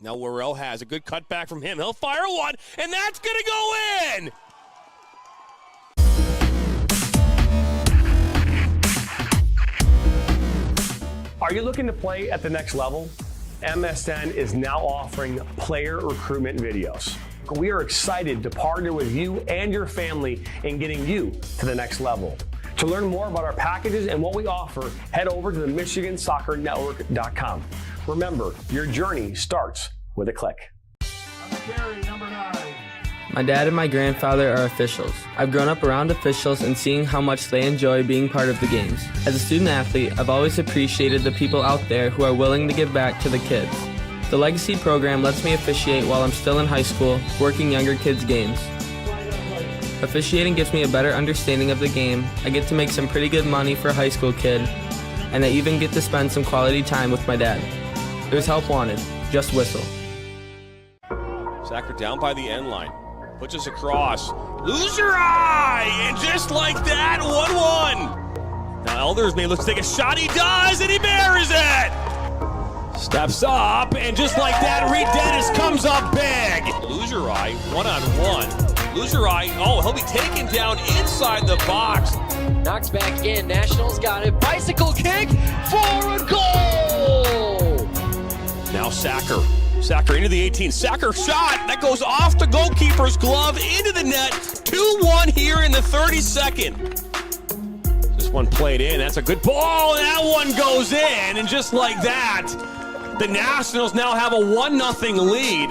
Now Worrell has a good cutback from him. He'll fire one, and that's going to go in! Are you looking to play at the next level? MSN is now offering player recruitment videos. We are excited to partner with you and your family in getting you to the next level. To learn more about our packages and what we offer, head over to the MichiganSoccerNetwork.com. Remember, your journey starts with a click. My dad and my grandfather are officials. I've grown up around officials and seeing how much they enjoy being part of the games. As a student athlete, I've always appreciated the people out there who are willing to give back to the kids. The Legacy program lets me officiate while I'm still in high school, working younger kids' games. Officiating gives me a better understanding of the game. I get to make some pretty good money for a high school kid, and I even get to spend some quality time with my dad. There's help wanted. Just whistle. Sacker down by the end line. Puts us across. Lose your eye! And just like that, 1-1. Now Elders may look to take a shot. He does, and he buries it! Steps up, and just like that, Reed Dennis comes up big. Lose your eye, 1-on-1. Lose your eye. Oh, he'll be taken down inside the box. Knocks back in. Nationals got it. Bicycle kick for a goal! Now Sacker. Sacker into the 18. Sacker shot. That goes off the goalkeeper's glove into the net. 2-1 here in the 32nd. This one played in. That's a good ball. And that one goes in. And just like that, the Nationals now have a 1-0 lead.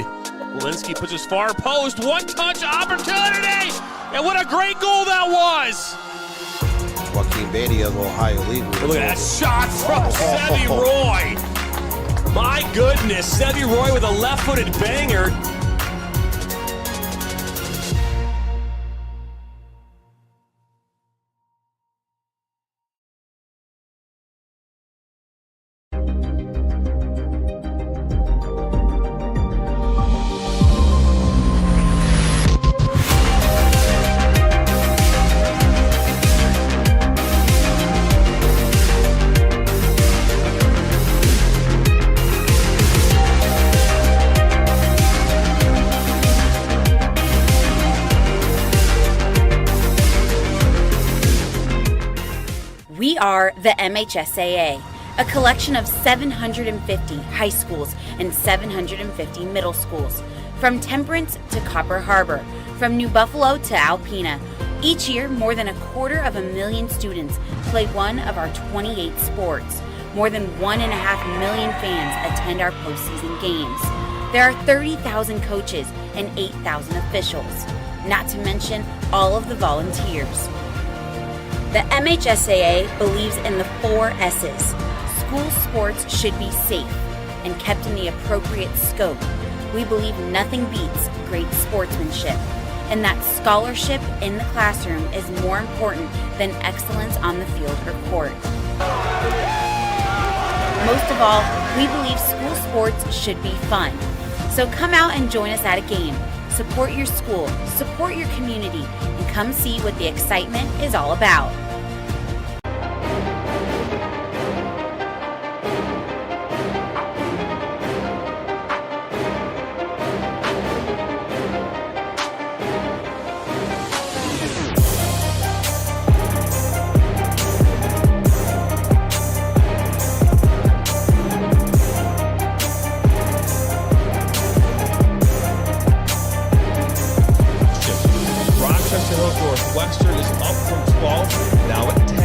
Walensky puts his far post. One-touch opportunity. And what a great goal that was. Joaquin Beatty of Ohio League. Look at that shot from Sevi Roy. My goodness, Sevi Roy with a left-footed banger. We are the MHSAA, a collection of 750 high schools and 750 middle schools, from Temperance to Copper Harbor, from New Buffalo to Alpena. Each year, more than 250,000 students play one of our 28 sports. More than 1.5 million fans attend our postseason games. There are 30,000 coaches and 8,000 officials, not to mention all of the volunteers. The MHSAA believes in the 4 S's. School sports should be safe and kept in the appropriate scope. We believe nothing beats great sportsmanship, and that scholarship in the classroom is more important than excellence on the field or court. Most of all, we believe school sports should be fun. So come out and join us at a game. Support your school, support your community, and come see what the excitement is all about. Northwestern is up from 12, now at 10.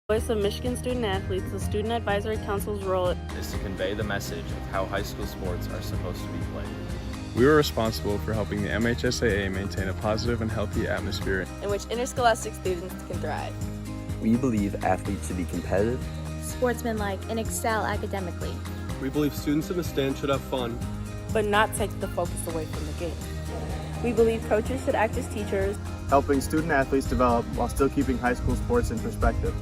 Voice of Michigan Student Athletes, the Student Advisory Council's role is to convey the message of how high school sports are supposed to be played. We were responsible for helping the MHSAA maintain a positive and healthy atmosphere in which interscholastic students can thrive. We believe athletes should be competitive, sportsmanlike, and excel academically. We believe students in the stand should have fun, but not take the focus away from the game. We believe coaches should act as teachers, helping student athletes develop while still keeping high school sports in perspective.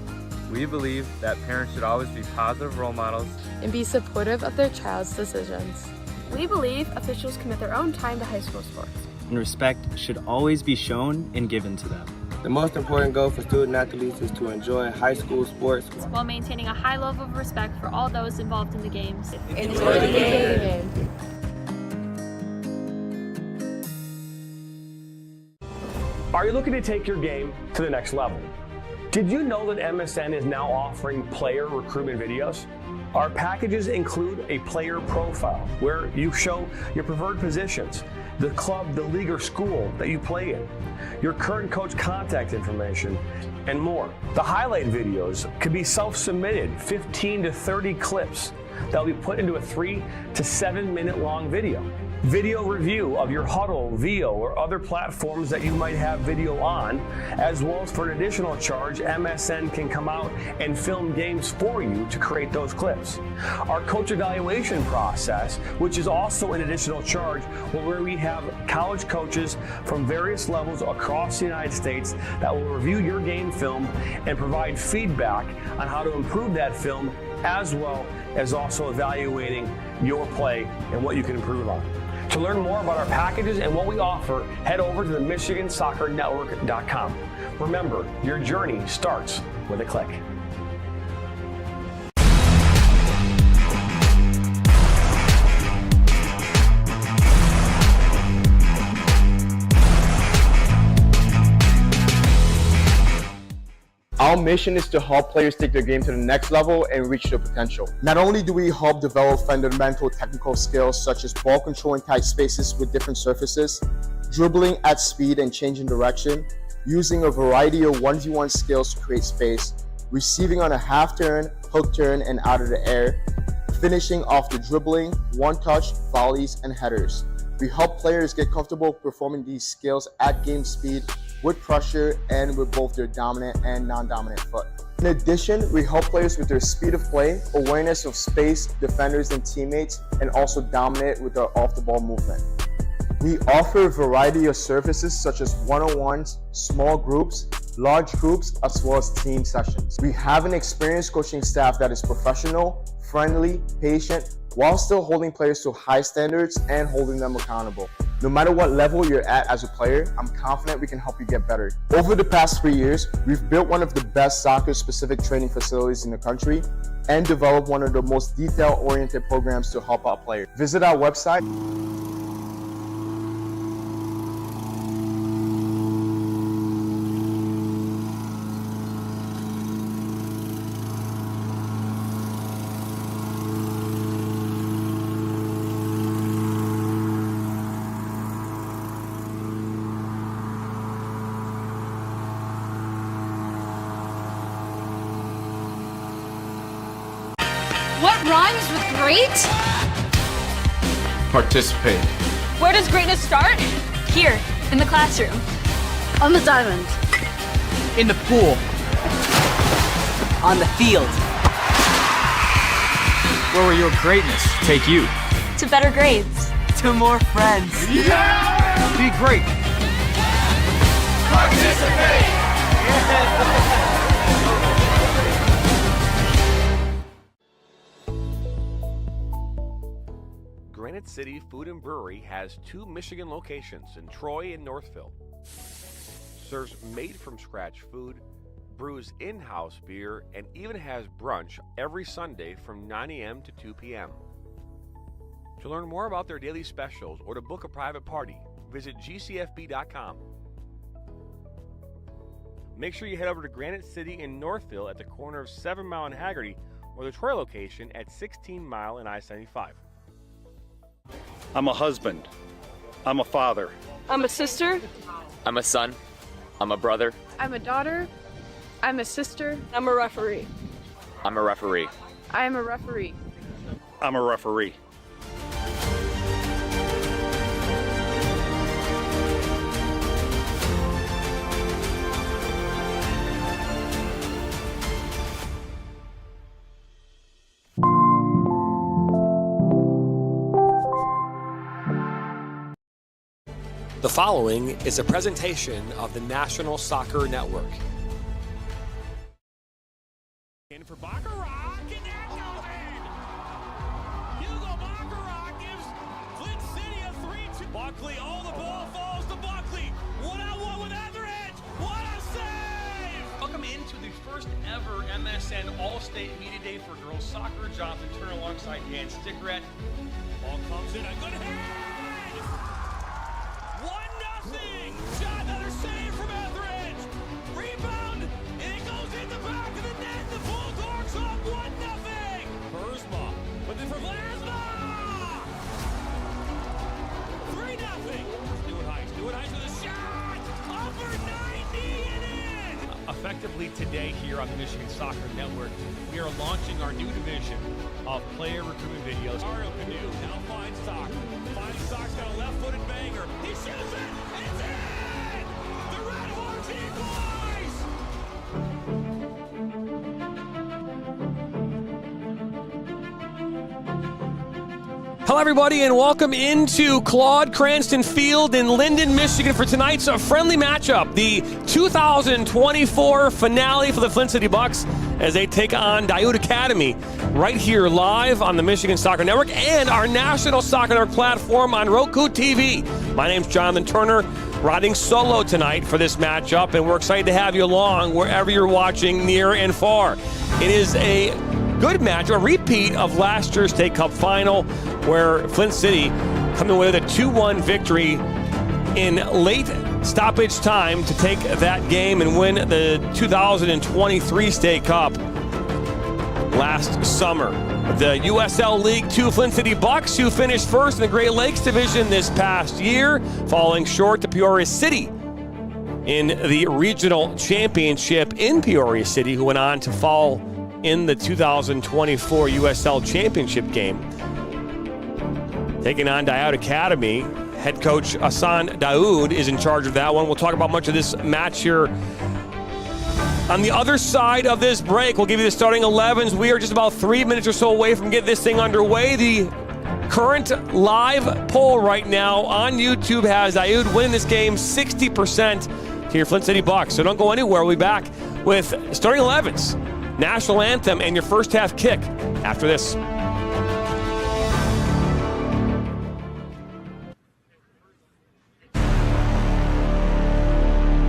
We believe that parents should always be positive role models and be supportive of their child's decisions. We believe officials commit their own time to high school sports. And respect should always be shown and given to them. The most important goal for student athletes is to enjoy high school sports while maintaining a high level of respect for all those involved in the games. Enjoy the game. Are you looking to take your game to the next level? Did you know that MSN is now offering player recruitment videos? Our packages include a player profile where you show your preferred positions, the club, the league, or school that you play in, your current coach contact information, and more. The highlight videos could be self-submitted, 15 to 30 clips that will be put into a 3 to 7 minute long video. Video review of your Huddle, VO, or other platforms that you might have video on, as well as for an additional charge, MSN can come out and film games for you to create those clips. Our coach evaluation process, which is also an additional charge, where we have college coaches from various levels across the United States that will review your game film and provide feedback on how to improve that film, as well as also evaluating your play and what you can improve on. To learn more about our packages and what we offer, head over to the MichiganSoccerNetwork.com. Remember, your journey starts with a click. Our mission is to help players take their game to the next level and reach their potential. Not only do we help develop fundamental technical skills such as ball control in tight spaces with different surfaces, dribbling at speed and changing direction, using a variety of 1v1 skills to create space, receiving on a half turn, hook turn, and out of the air, finishing off the dribbling, one-touch, volleys, and headers. We help players get comfortable performing these skills at game speed with pressure and with both their dominant and non-dominant foot. In addition, we help players with their speed of play, awareness of space, defenders and teammates, and also dominate with their off-the-ball movement. We offer a variety of services such as one-on-ones, small groups, large groups, as well as team sessions. We have an experienced coaching staff that is professional, friendly, patient, while still holding players to high standards and holding them accountable. No matter what level you're at as a player, I'm confident we can help you get better. Over the past 3 years, we've built one of the best soccer-specific training facilities in the country and developed one of the most detail-oriented programs to help out players. Visit our website. What rhymes with great? Participate. Where does greatness start? Here, in the classroom. On the diamond. In the pool. On the field. Where will your greatness take you? To better grades. To more friends. Yeah! Be great. Participate! Granite City Food and Brewery has 2 Michigan locations in Troy and Northville. Serves made-from-scratch food, brews in-house beer, and even has brunch every Sunday from 9 a.m. to 2 p.m. To learn more about their daily specials or to book a private party, visit gcfb.com. Make sure you head over to Granite City in Northville at the corner of 7 Mile and Haggerty, or the Troy location at 16 Mile and I-75. I'm a husband. I'm a father. I'm a sister. I'm a son. I'm a brother. I'm a daughter. I'm a sister. I'm a referee. I'm a referee. I am a referee. I'm a referee. The following is a presentation of the National Soccer Network. In for Baccarat, and that goes in! Hugo Baccarat gives Flint City a 3-2. Buckley, oh, the ball falls to Buckley. 1-on-1 with Etheridge. What a save! Welcome into the first ever MSN All-State Media Day for Girls Soccer. Jonathan Turner alongside Dan Stickrett. Ball comes in, a good head! 1-0! Shot, another save from Etheridge! Rebound, and it goes in the back of the net. The Bulldogs up 1-0! Burzma, with it for Vlasma! 3-0! Stewart Heights with a shot! Upper 90 and in! Effectively today here on the Michigan Soccer Network, we are launching our new division of player recruitment videos. Mario Canoe now finds Stock. Finds Stock's got a left-footed banger. He shoots it! It's in! The Red Hawks equalize! Hello, everybody, and welcome into Claude Cranston Field in Linden, Michigan for tonight's friendly matchup, the 2024 finale for the Flint City Bucks as they take on Daoud Academy right here live on the Michigan Soccer Network and our National Soccer Network platform on Roku TV. My name's Jonathan Turner, riding solo tonight for this matchup, and we're excited to have you along wherever you're watching near and far. It is a good match, a repeat of last year's State Cup final, where Flint City coming with a 2-1 victory in late stoppage time to take that game and win the 2023 State Cup last summer. The USL League 2 Flint City Bucks, who finished first in the Great Lakes Division this past year, falling short to Peoria City in the regional championship in Peoria City, who went on to fall in the 2024 USL Championship game. Taking on Daoud Academy, head coach Hassan Daoud is in charge of that one. We'll talk about much of this match here. On the other side of this break, we'll give you the starting 11s. We are just about 3 minutes or so away from getting this thing underway. The current live poll right now on YouTube has Daoud winning this game 60% to your Flint City Bucks. So don't go anywhere. We'll be back with starting 11s, national anthem, and your first half kick after this.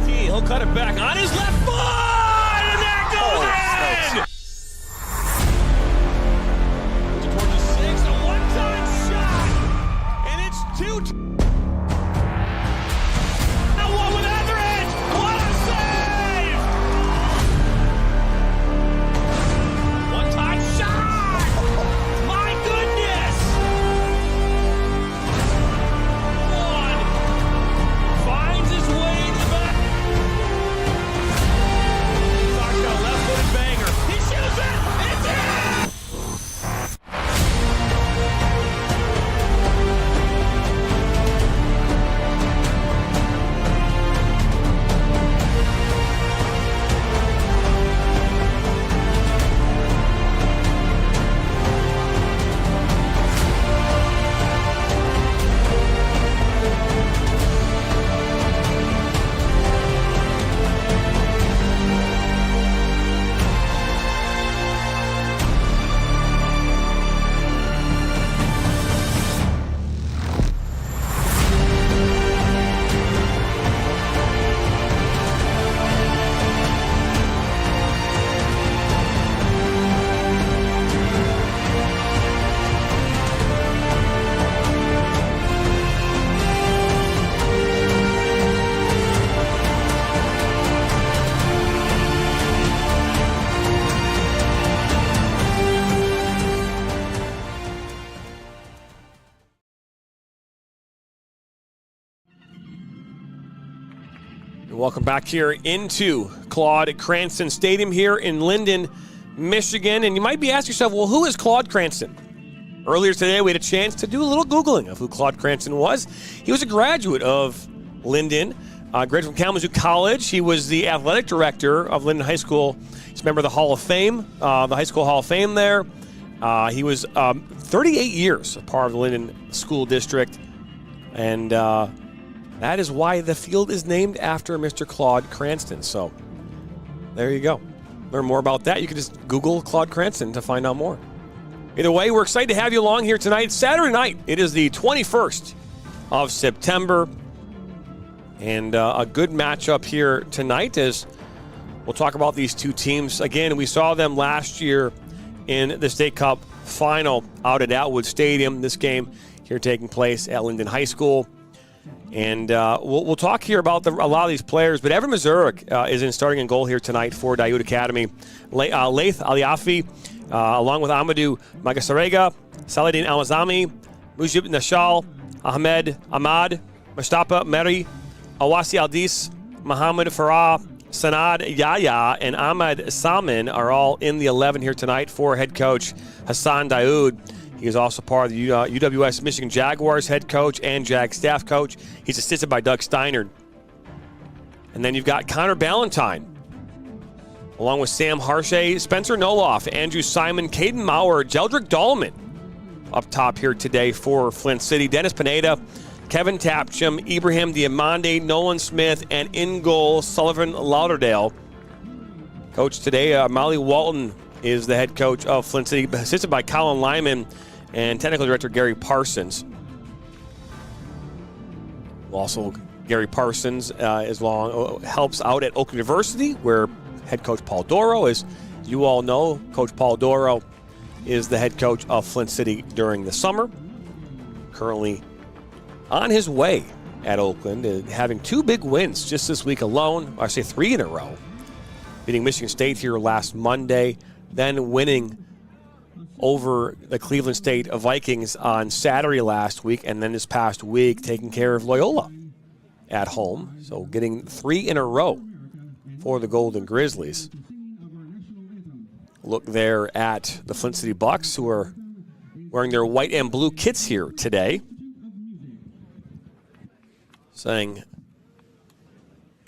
He'll cut it back on his left foot, and that goes in! Towards the 6, a one-time shot, and it's 2. Now one with Etheridge, what a save! One-time shot! My goodness! One finds his way in the back. Banger. He shoots it! It's in! Welcome back here into Claude Cranston Stadium here in Linden, Michigan. And you might be asking yourself, well, who is Claude Cranston? Earlier today, we had a chance to do a little Googling of who Claude Cranston was. He was a graduate of Linden, graduate from Kalamazoo College. He was the athletic director of Linden High School. He's a member of the Hall of Fame, the High School Hall of Fame there. He was 38 years a part of the Linden School District. And That is why the field is named after Mr. Claude Cranston. So there you go. Learn more about that. You can just Google Claude Cranston to find out more. Either way, we're excited to have you along here tonight. It's Saturday night. It is the 21st of September. And a good matchup here tonight as we'll talk about these two teams. Again, we saw them last year in the State Cup final out at Atwood Stadium. This game here taking place at Linden High School. And we'll talk here about a lot of these players. But Evan Mazurik is in starting in goal here tonight for Dayud Academy. Laith Aliafi, along with Amadou Magasarega, Saladin Alazami, Mujib Nashal, Ahmed Ahmad, Mustafa Meri, Awasi Aldis, Mohamed Farah, Sanad Yahya, and Ahmed Salman are all in the 11 here tonight for head coach Hassan Dayud. He is also part of the UWS Michigan Jaguars head coach and Jag staff coach. He's assisted by Doug Steinert. And then you've got Connor Ballantyne, along with Sam Harshay, Spencer Noloff, Andrew Simon, Caden Maurer, Jeldrick Dahlman up top here today for Flint City. Dennis Pineda, Kevin Tapcham, Ibrahim Diamande, Nolan Smith, and in goal, Sullivan Lauderdale. Coach today, Molly Walton is the head coach of Flint City, assisted by Colin Lyman and technical director Gary Parsons. Also, Gary Parsons helps out at Oak University, where head coach Paul Doro, as you all know, Coach Paul Doro is the head coach of Flint City during the summer. Currently on his way at Oakland, having 2 big wins just this week alone. I say 3 in a row. Beating Michigan State here last Monday, then winning over the Cleveland State Vikings on Saturday last week, and then this past week taking care of Loyola at home. So getting 3 in a row for the Golden Grizzlies. Look there at the Flint City Bucks, who are wearing their white and blue kits here today, saying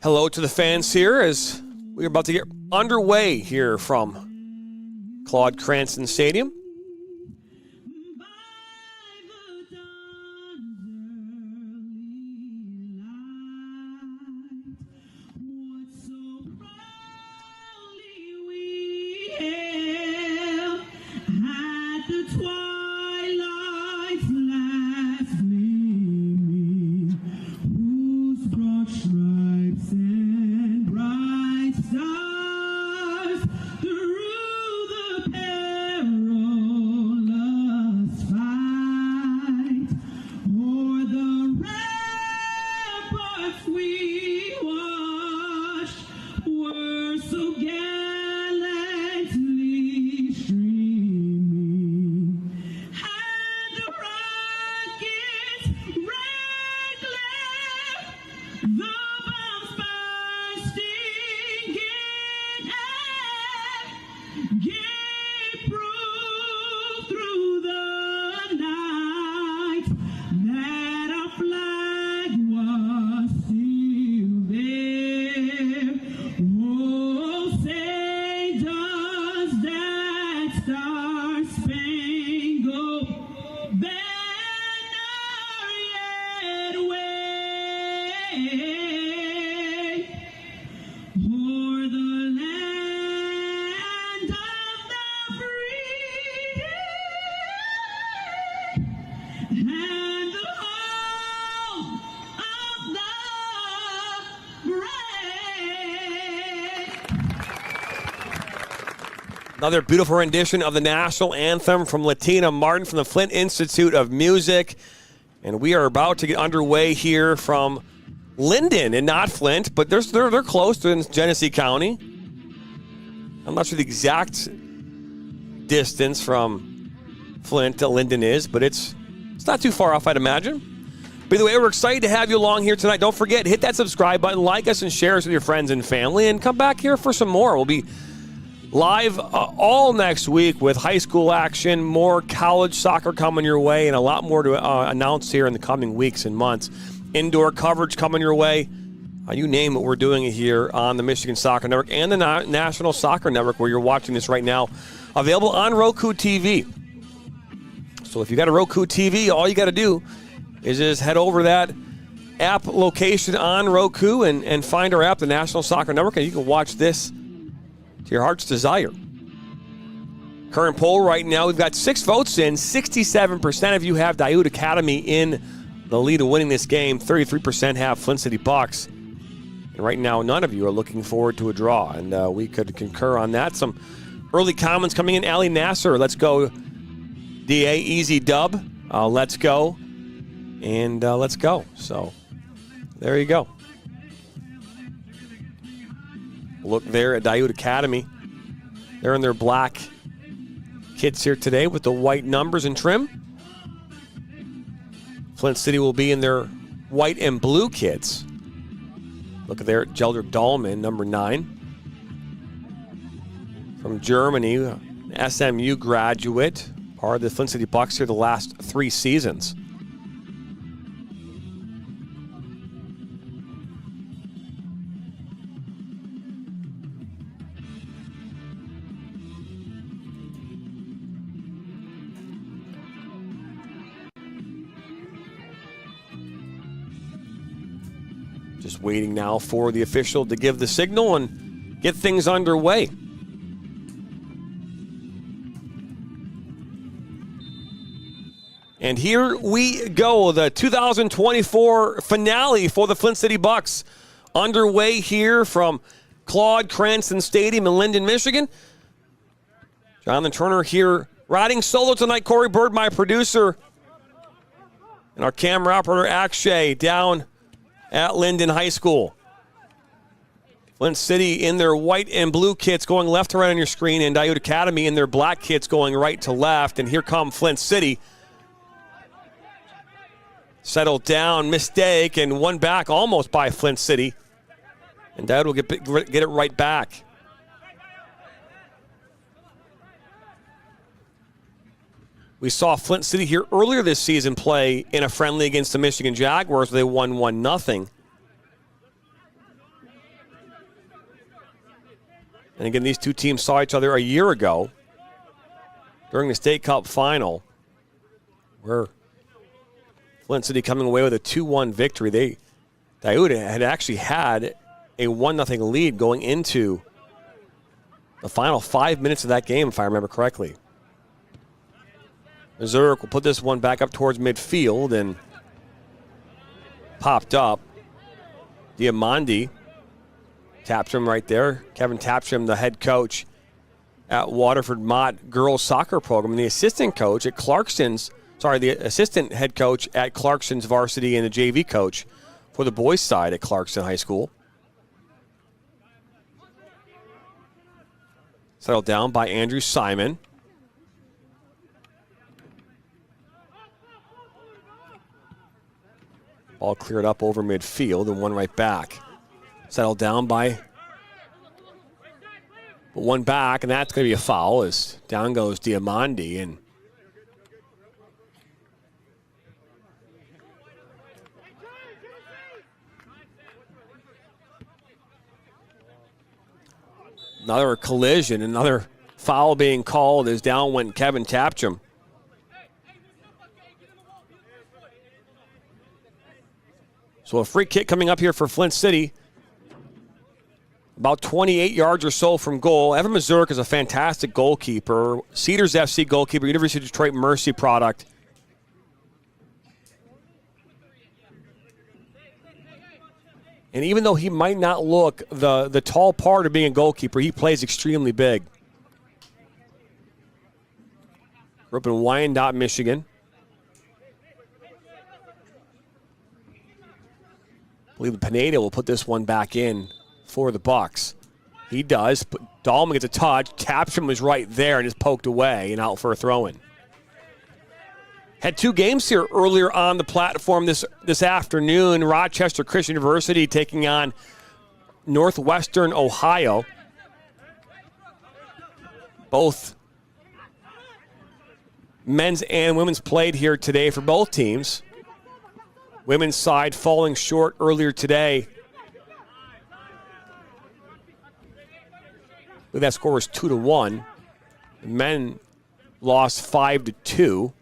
hello to the fans here as we're about to get underway here from Claude Cranston Stadium. Another beautiful rendition of the national anthem from Latina Martin from the Flint Institute of Music. And we are about to get underway here from Linden and not Flint, but they're close to Genesee County. I'm not sure the exact distance from Flint to Linden is, but it's not too far off, I'd imagine. By the way, we're excited to have you along here tonight. Don't forget, hit that subscribe button, like us, and share us with your friends and family, and come back here for some more. We'll be live all next week with high school action, more college soccer coming your way, and a lot more to announce here in the coming weeks and months. Indoor coverage coming your way. You name it, we're doing it here on the Michigan Soccer Network and the National Soccer Network, where you're watching this right now. Available on Roku TV. So if you got a Roku TV, all you got to do is just head over that app location on Roku and find our app, the National Soccer Network, and you can watch this to your heart's desire. Current poll right now, we've got 6 votes in. 67% of you have Daiute Academy in the lead of winning this game. 33% have Flint City Bucks. And right now, none of you are looking forward to a draw, and we could concur on that. Some early comments coming in. Ali Nasser, let's go. DA, easy dub. Let's go. And let's go. So there you go. Look there at Daiute Academy. They're in their black kits here today with the white numbers and trim. Flint City will be in their white and blue kits. Look there at Jeldrick Dahlman, number 9. From Germany, an SMU graduate, part of the Flint City Bucks here the last 3 seasons. Just waiting now for the official to give the signal and get things underway. And here we go, the 2024 finale for the Flint City Bucks. Underway here from Claude Cranston Stadium in Linden, Michigan. Jonathan Turner here riding solo tonight. Corey Bird, my producer. And our camera operator, Akshay, down at Linden High School. Flint City in their white and blue kits going left to right on your screen, and Daiute Academy in their black kits going right to left. And here come Flint City. Settled down, mistake, and one back almost by Flint City. And Daiute will get it right back. We saw Flint City here earlier this season play in a friendly against the Michigan Jaguars where they won 1-0. And again, these two teams saw each other a year ago during the State Cup final, where Flint City coming away with a 2-1 victory. Daiute had actually had a 1-0 lead going into the final 5 minutes of that game, if I remember correctly. Zurich will put this one back up towards midfield and popped up. Diamandi, Tapstrom right there. Kevin Tapstrom, the head coach at Waterford Mott girls soccer program, and the assistant coach at the assistant head coach at Clarkson's varsity and the JV coach for the boys' side at Clarkson High School. Settled down by Andrew Simon. All cleared up over midfield and one right back. Settled down by one back, and that's going to be a foul as down goes Diamandi. And another collision, another foul being called as down went Kevin Tapstrom. So a free kick coming up here for Flint City. About 28 yards or so from goal. Evan Mazurek is a fantastic goalkeeper. Cedars FC goalkeeper, University of Detroit Mercy product. And even though he might not look the tall part of being a goalkeeper, he plays extremely big. Grew up in Wyandotte, Michigan. I believe Pineda will put this one back in for the Bucks. He does. Dahlman gets a touch. Tapstrom was right there and is poked away and out for a throw-in. Had 2 games here earlier on the platform this afternoon. Rochester Christian University taking on Northwestern Ohio. Both men's and women's played here today for both teams. Women's side falling short earlier today. I believe that score was 2-1. The men lost 5-2.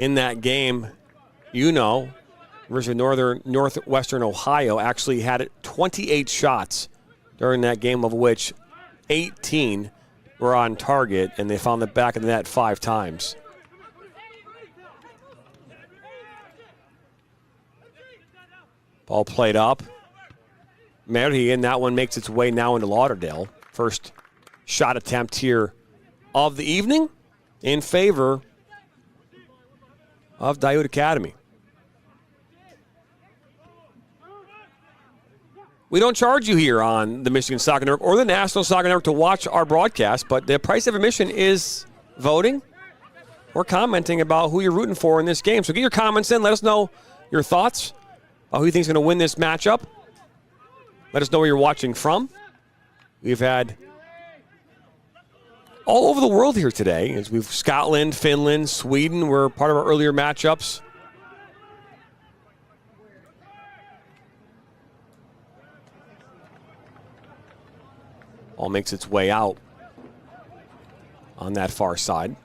in that game, University of Northwestern Ohio actually had 28 shots during that game, of which 18 were on target, and they found the back of the net 5 times. Ball played up. Merhi, and that one makes its way now into Lauderdale. First shot attempt here of the evening in favor of Daiud Academy. We don't charge you here on the Michigan Soccer Network or the National Soccer Network to watch our broadcast, but the price of admission is voting or commenting about who you're rooting for in this game. So get your comments in. Let us know your thoughts about who you think is going to win this matchup. Let us know where you're watching from. We've had all over the world here today. As we've Scotland, Finland, Sweden were part of our earlier matchups. All makes its way out on that far side.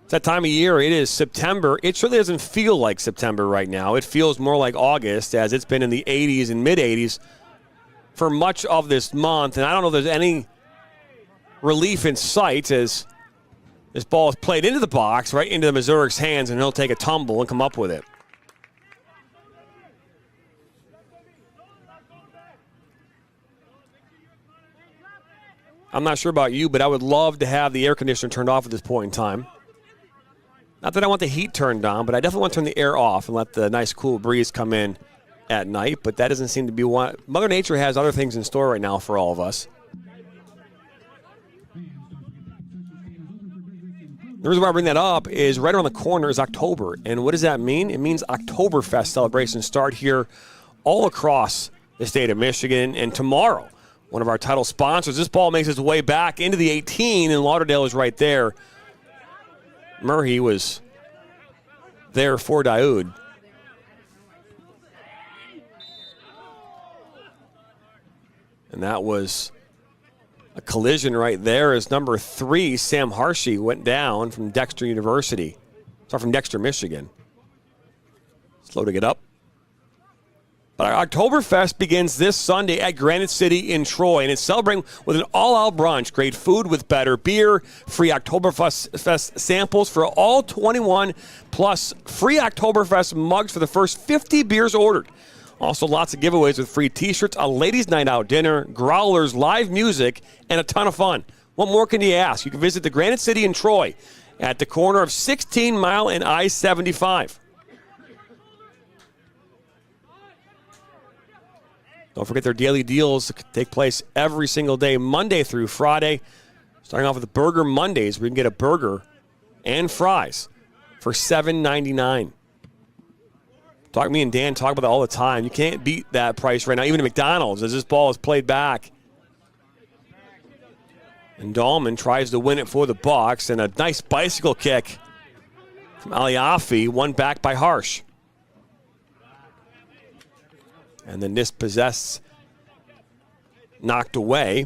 It's that time of year. It is September. It certainly doesn't feel like September right now. It feels more like August, as it's been in the 80s and mid-80s for much of this month. And I don't know if there's any relief in sight as this ball is played into the box, right into the Missouri's hands, and he'll take a tumble and come up with it. I'm not sure about you, but I would love to have the air conditioner turned off at this point in time. Not that I want the heat turned on, but I definitely want to turn the air off and let the nice cool breeze come in at night. But that doesn't seem to be what Mother Nature has other things in store right now for all of us. The reason why I bring that up is right around the corner is October. And what does that mean? It means Oktoberfest celebrations start here all across the state of Michigan. And tomorrow, one of our title sponsors, this ball makes its way back into the 18, and Lauderdale is right there. Murray was there for Daiud. And that was a collision right there as number 3, Sam Harshey, went down from Dexter University. Sorry, from Dexter, Michigan. Slow to get up. But our Oktoberfest begins this Sunday at Granite City in Troy, and it's celebrating with an all-out brunch. Great food with better beer, free Oktoberfest samples for all 21, plus free Oktoberfest mugs for the first 50 beers ordered. Also, lots of giveaways with free T-shirts, a ladies' night out dinner, growlers, live music, and a ton of fun. What more can you ask? You can visit the Granite City in Troy at the corner of 16 Mile and I-75. Don't forget their daily deals take place every single day, Monday through Friday. Starting off with Burger Mondays, where you can get a burger and fries for $7.99. Me and Dan talk about that all the time. You can't beat that price right now, even at McDonald's, as this ball is played back. And Dahlman tries to win it for the Bucks, and a nice bicycle kick from Aliafi, won back by Harsh. And then dispossessed, knocked away.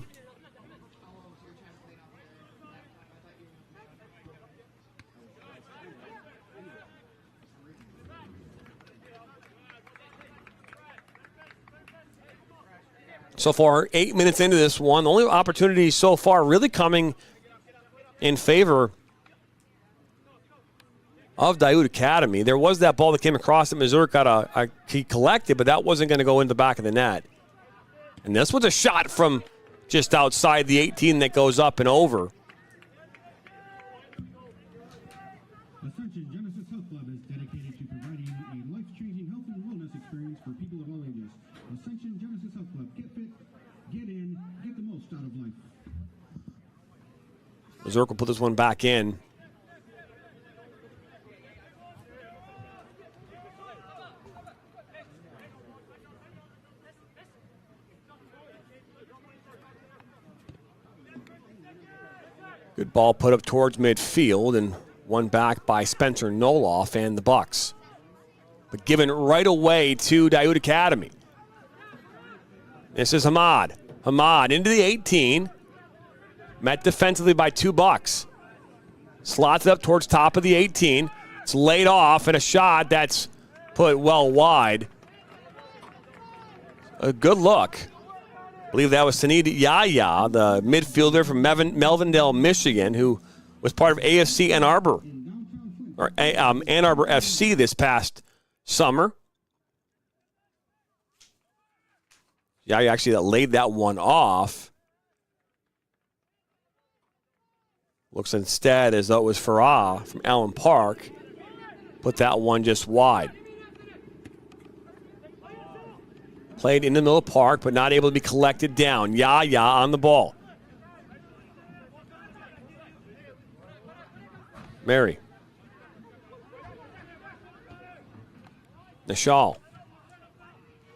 So far, 8 minutes into this one, the only opportunity so far really coming in favor of Daiud Academy. There was that ball that came across that Missouri got he collected, but that wasn't going to go in the back of the net. And this was a shot from just outside the 18 that goes up and over. Ascension Genesis Health Club is dedicated to providing a life-changing health and wellness experience for people of all ages. Ascension Genesis Health Club. Get fit, get in, get the most out of life. Missouri will put this one back in. Good ball put up towards midfield and won back by Spencer Noloff and the Bucks. But given right away to Daiud Academy. This is Hamad. Hamad into the 18. Met defensively by 2 Bucks. Slots it up towards top of the 18. It's laid off, and a shot that's put well wide. A good look. I believe that was Sanid Yahya, the midfielder from Melvindale, Michigan, who was part of AFC Ann Arbor, or Ann Arbor FC this past summer. Yahya actually laid that one off. Looks instead as though it was Farah from Allen Park. Put that one just wide. Played in the middle of the park, but not able to be collected down. Yahya on the ball. Mary. Nishal.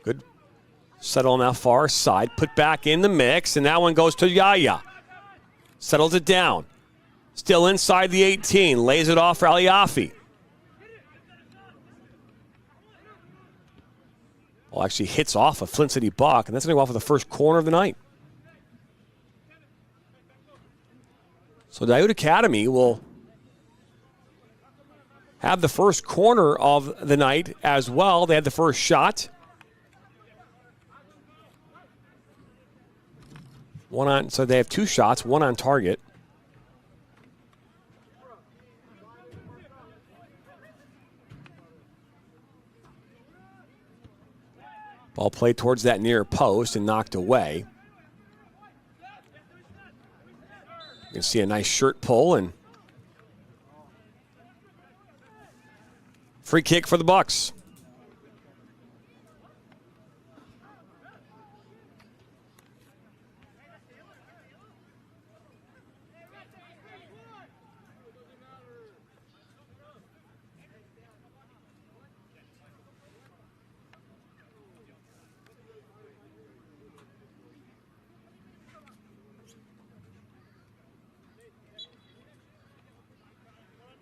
Good settle on that far side. Put back in the mix, and that one goes to Yahya. Settles it down. Still inside the 18. Lays it off for Aliafi. Well, actually hits off a Flint City Buck, and that's going to go off of the first corner of the night. So Daiute Academy will have the first corner of the night as well. They had the first shot. So they have 2 shots, 1 on target. Ball played towards that near post and knocked away. You can see a nice shirt pull and free kick for the Bucks.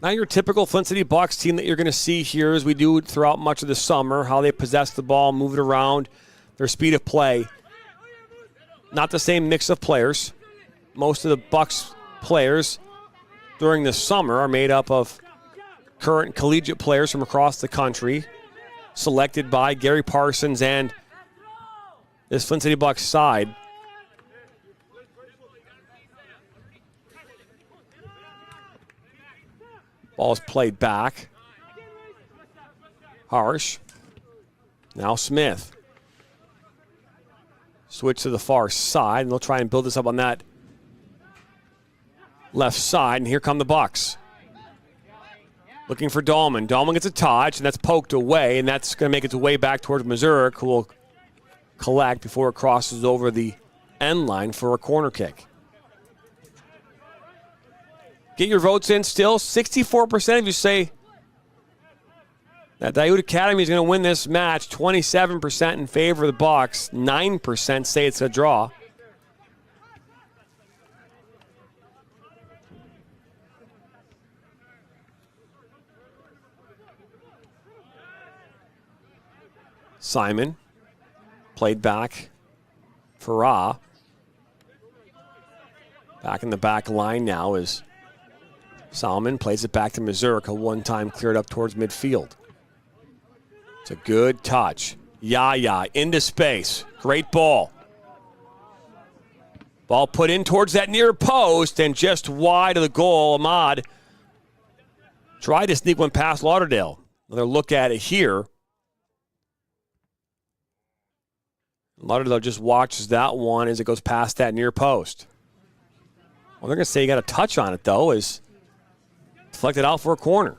Not your typical Flint City Bucks team that you're going to see here as we do throughout much of the summer, how they possess the ball, move it around, their speed of play. Not the same mix of players. Most of the Bucks players during the summer are made up of current collegiate players from across the country, selected by Gary Parsons and this Flint City Bucks side. Ball's played back. Harsh. Now Smith. Switch to the far side, and they'll try and build this up on that left side, and here come the Bucks. Looking for Dahlman. Dahlman gets a touch, and that's poked away, and that's going to make its way back towards Missouri, who will collect before it crosses over the end line for a corner kick. Get your votes in still. 64% of you say that Daiute Academy is going to win this match. 27% in favor of the Bucks. 9% say it's a draw. Simon played back. Farah. Back in the back line now is Salmon. Plays it back to Mazurka. One time cleared up towards midfield. It's a good touch. Yahya into space. Great ball. Ball put in towards that near post and just wide of the goal. Ahmad tried to sneak one past Lauderdale. Another look at it here. Lauderdale just watches that one as it goes past that near post. Well, they're going to say you got a touch on it, though, is deflected out for a corner.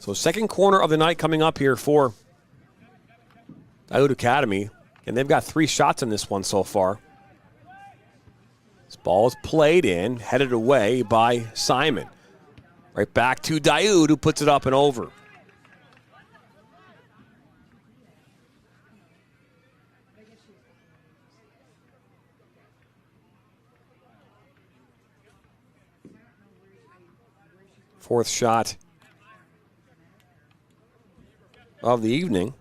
So second corner of the night coming up here for Daiute Academy. And they've got 3 shots in this one so far. This ball is played in, headed away by Simon. Right back to Daiute, who puts it up and over. Fourth shot of the evening.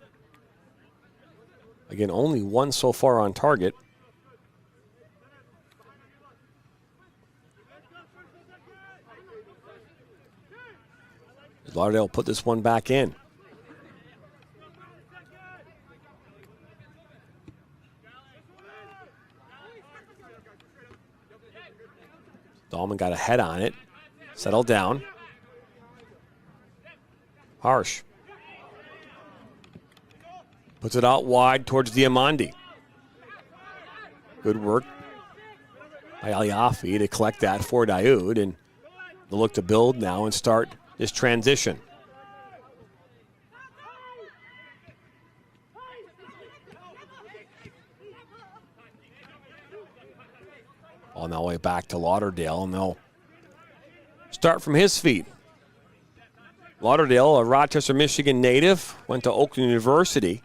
Again, only one so far on target. Lauderdale put this one back in. Dahlman got a head on it. Settled down. Harsh. Puts it out wide towards Diamandi. Good work by Aliafi to collect that for Daoud, and they'll look to build now and start this transition. On the way back to Lauderdale, and they'll start from his feet. Lauderdale, a Rochester, Michigan native, went to Oakland University.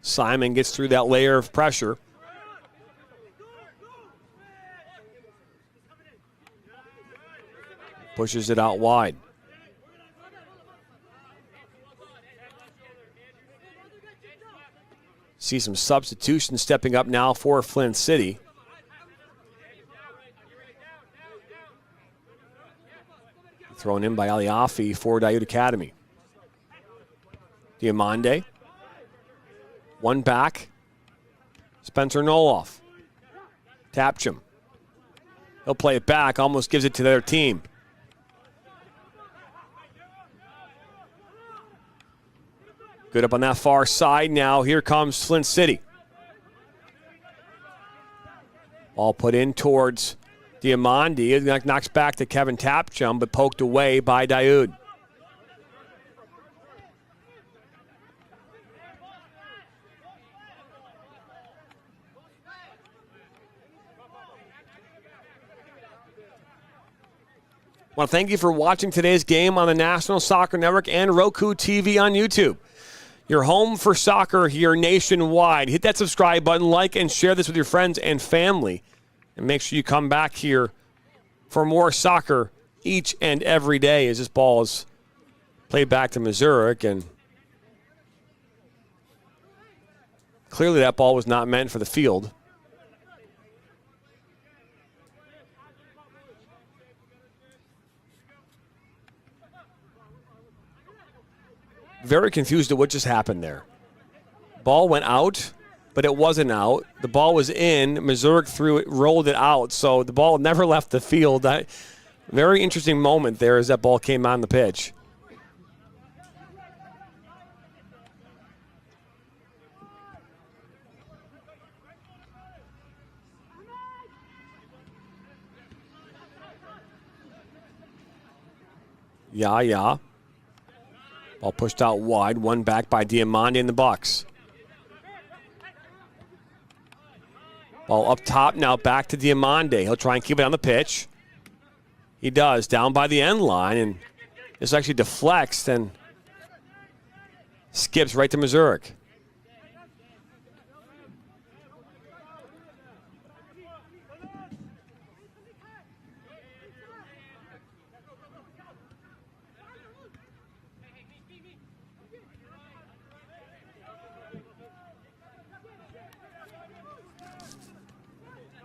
Simon gets through that layer of pressure. Pushes it out wide. See some substitutions stepping up now for Flint City. Thrown in by Aliafi for Daoud Academy. Diamande. One back. Spencer Noloff. Tapped him. He'll play it back, almost gives it to their team. Good up on that far side now. Here comes Flint City. Ball put in towards Diamandi. It knocks back to Kevin Tapchum, but poked away by Daoud. I want to thank you for watching today's game on the National Soccer Network and Roku TV on YouTube. Your home for soccer here nationwide. Hit that subscribe button, like and share this with your friends and family. And make sure you come back here for more soccer each and every day as this ball is played back to Missouri. And clearly that ball was not meant for the field. Very confused at what just happened there. Ball went out, but it wasn't out. The ball was in. Missouri threw it, rolled it out, so the ball never left the field. Very interesting moment there as that ball came on the pitch. Yeah. Ball pushed out wide, one back by Diamandi in the box. Ball up top now, back to Diamandi. He'll try and keep it on the pitch. He does, down by the end line, and this actually deflects and skips right to Missouri.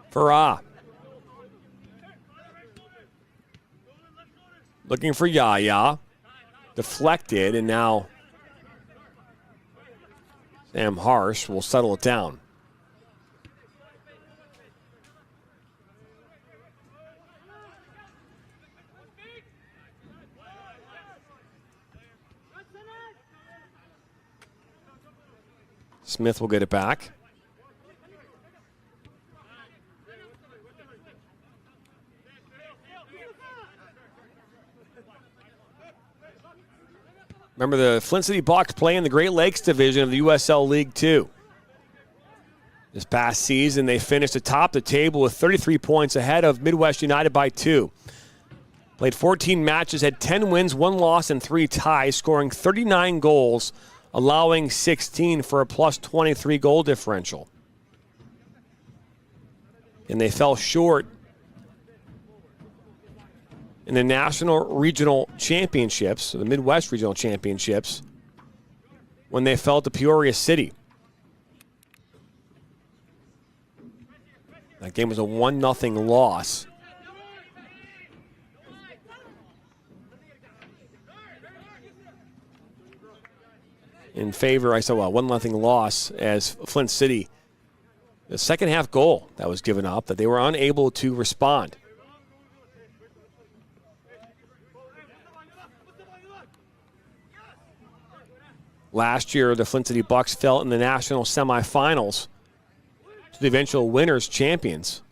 Farah. Looking for Yaya. Deflected, and now Sam Harsh will settle it down. Smith will get it back. Remember, the Flint City Bucks play in the Great Lakes Division of the USL League 2. This past season, they finished atop the table with 33 points ahead of Midwest United by 2. Played 14 matches, had 10 wins, 1 loss, and 3 ties, scoring 39 goals allowing 16 for a plus 23 goal differential. And they fell short in the National Regional Championships, the Midwest Regional Championships, when they fell to Peoria City. That game was a 1-0 loss. In favor, 1-0 loss as Flint City. The second half goal that was given up, that they were unable to respond. Last year, the Flint City Bucks fell in the national semifinals to the eventual winners champions.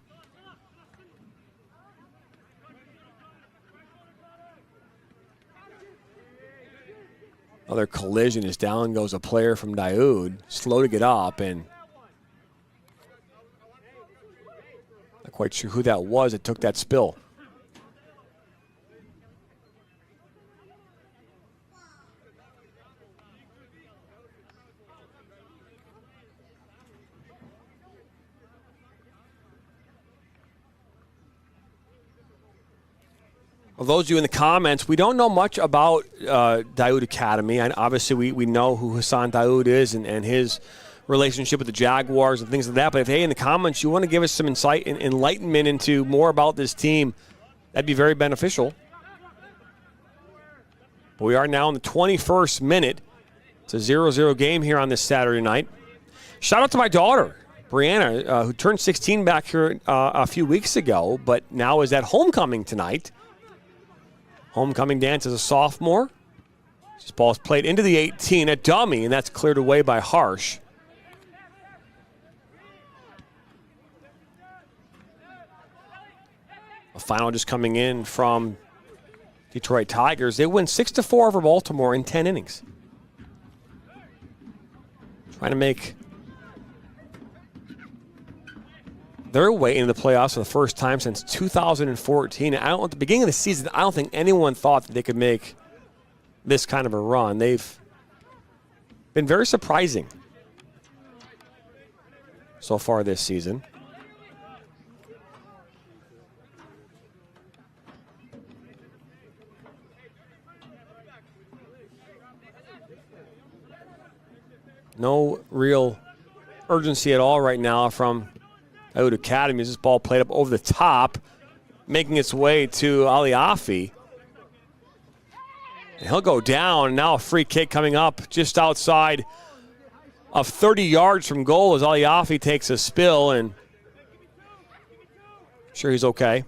Another collision as down goes a player from Daoud, slow to get up, and not quite sure who that was that took that spill. Well, those of you in the comments, we don't know much about Daoud Academy. And obviously, we know who Hassan Daoud is and his relationship with the Jaguars and things like that. But if, hey, in the comments, you want to give us some insight and enlightenment into more about this team, that'd be very beneficial. But we are now in the 21st minute. It's a 0-0 game here on this Saturday night. Shout out to my daughter, Brianna, who turned 16 back here a few weeks ago, but now is at homecoming tonight. Homecoming dance as a sophomore. This ball is played into the 18, a dummy, and that's cleared away by Harsh. A final just coming in from Detroit Tigers. They win 6-4 over Baltimore in 10 innings. Trying to make their way into the playoffs for the first time since 2014. At the beginning of the season, I don't think anyone thought that they could make this kind of a run. They've been very surprising so far this season. No real urgency at all right now from Daoud Academy. This ball played up over the top, making its way to Aliafi. And he'll go down. Now a free kick coming up just outside of 30 yards from goal as Aliafi takes a spill, and I'm sure he's okay.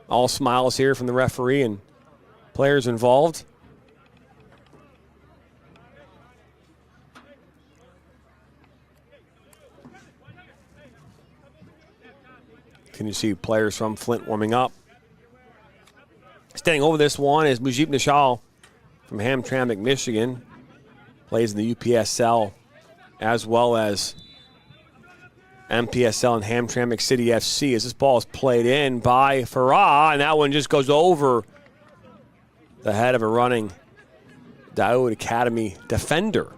All smiles here from the referee and players involved. Can you see players from Flint warming up? Standing over this one is Mujib Nishal from Hamtramck, Michigan. Plays in the UPSL as well as MPSL and Hamtramck City FC as this ball is played in by Farah, and that one just goes over the head of a running Daoud Academy defender.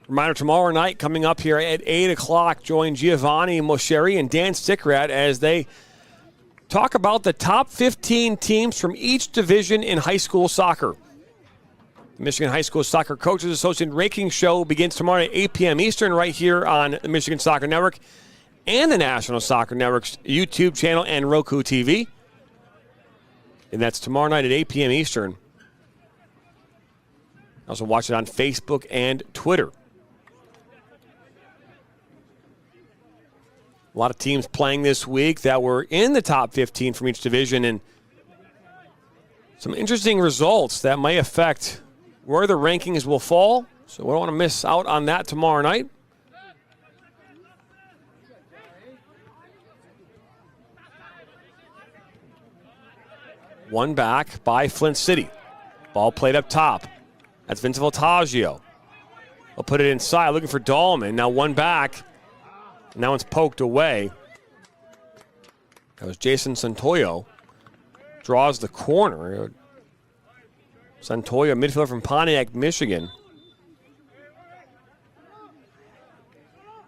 Reminder, tomorrow night coming up here at 8 o'clock, join Giovanni Moscheri and Dan Stickrat as they talk about the top 15 teams from each division in high school soccer. The Michigan High School Soccer Coaches Association ranking show begins tomorrow at 8 p.m. Eastern right here on the Michigan Soccer Network and the National Soccer Network's YouTube channel and Roku TV. And that's tomorrow night at 8 p.m. Eastern. Also watch it on Facebook and Twitter. A lot of teams playing this week that were in the top 15 from each division, and some interesting results that may affect where the rankings will fall. So we don't want to miss out on that tomorrow night. One back by Flint City. Ball played up top. That's Vince Voltaggio. He'll put it inside, looking for Dahlman. Now one back. Now it's poked away. That was Jason Santoyo. Draws the corner. Santoyo, midfielder from Pontiac, Michigan.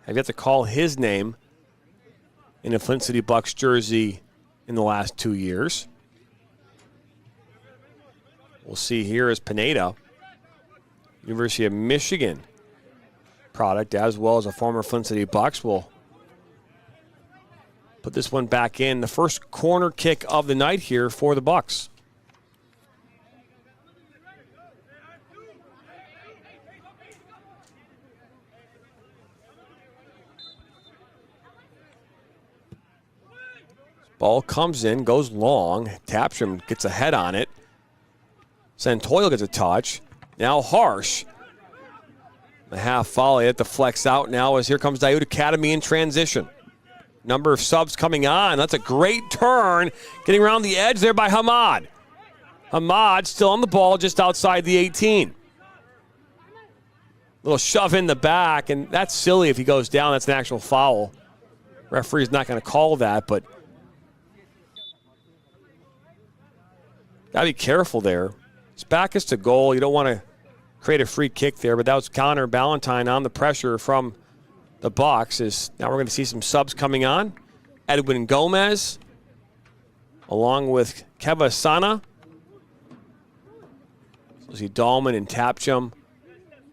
I've yet to call his name in a Flint City Bucks jersey in the last 2 years. We'll see here is Pineda, University of Michigan product, as well as a former Flint City Bucks. Will put this one back in. The first corner kick of the night here for the Bucks. Ball comes in, goes long. Tapsham gets a head on it. Santoyo gets a touch. Now Harsh. The half volley at the flex out now as here comes Daiud Academy in transition. Number of subs coming on. That's a great turn. Getting around the edge there by Hamad. Hamad still on the ball just outside the 18. Little shove in the back, and that's silly if he goes down. That's an actual foul. Referee's not going to call that, but got to be careful there. His back is to goal. You don't want to create a free kick there, but that was Connor Ballantyne on the pressure from the Bucks. Now we're going to see some subs coming on. Edwin Gomez, along with Keva Sana. So see Dahlman and Tapchum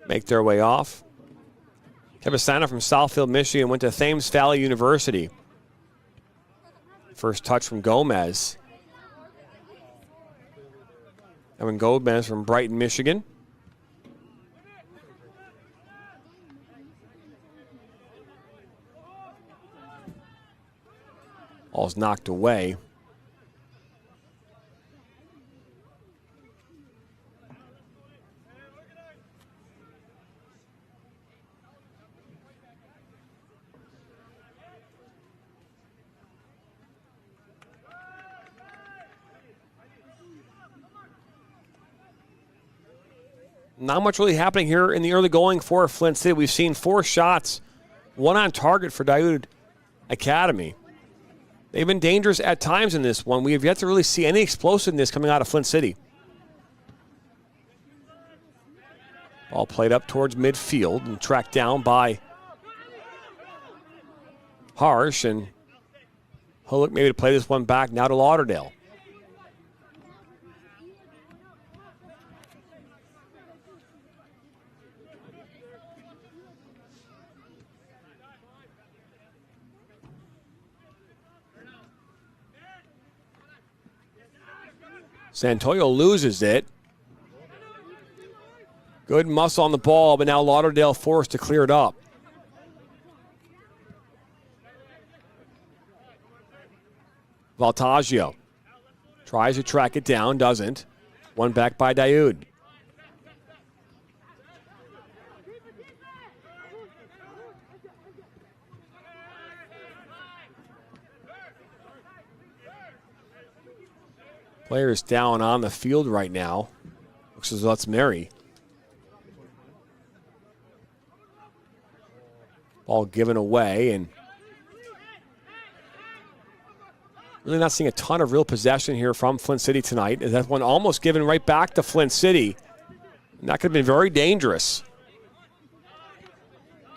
make their way off. Keva Sana from Southfield, Michigan, went to Thames Valley University. First touch from Gomez. Edwin Gomez from Brighton, Michigan. Ball's knocked away. Not much really happening here in the early going for Flint City. We've seen 4 shots, 1 on target for Daiud Academy. They've been dangerous at times in this one. We have yet to really see any explosiveness coming out of Flint City. Ball played up towards midfield and tracked down by Harsh, and he'll look maybe to play this one back now to Lauderdale. Santoyo loses it. Good muscle on the ball, but now Lauderdale forced to clear it up. Voltaggio tries to track it down, doesn't. One back by Daiud. Players down on the field right now. Looks as though that's Mary. Ball given away, and really not seeing a ton of real possession here from Flint City tonight. That one almost given right back to Flint City. And that could have been very dangerous.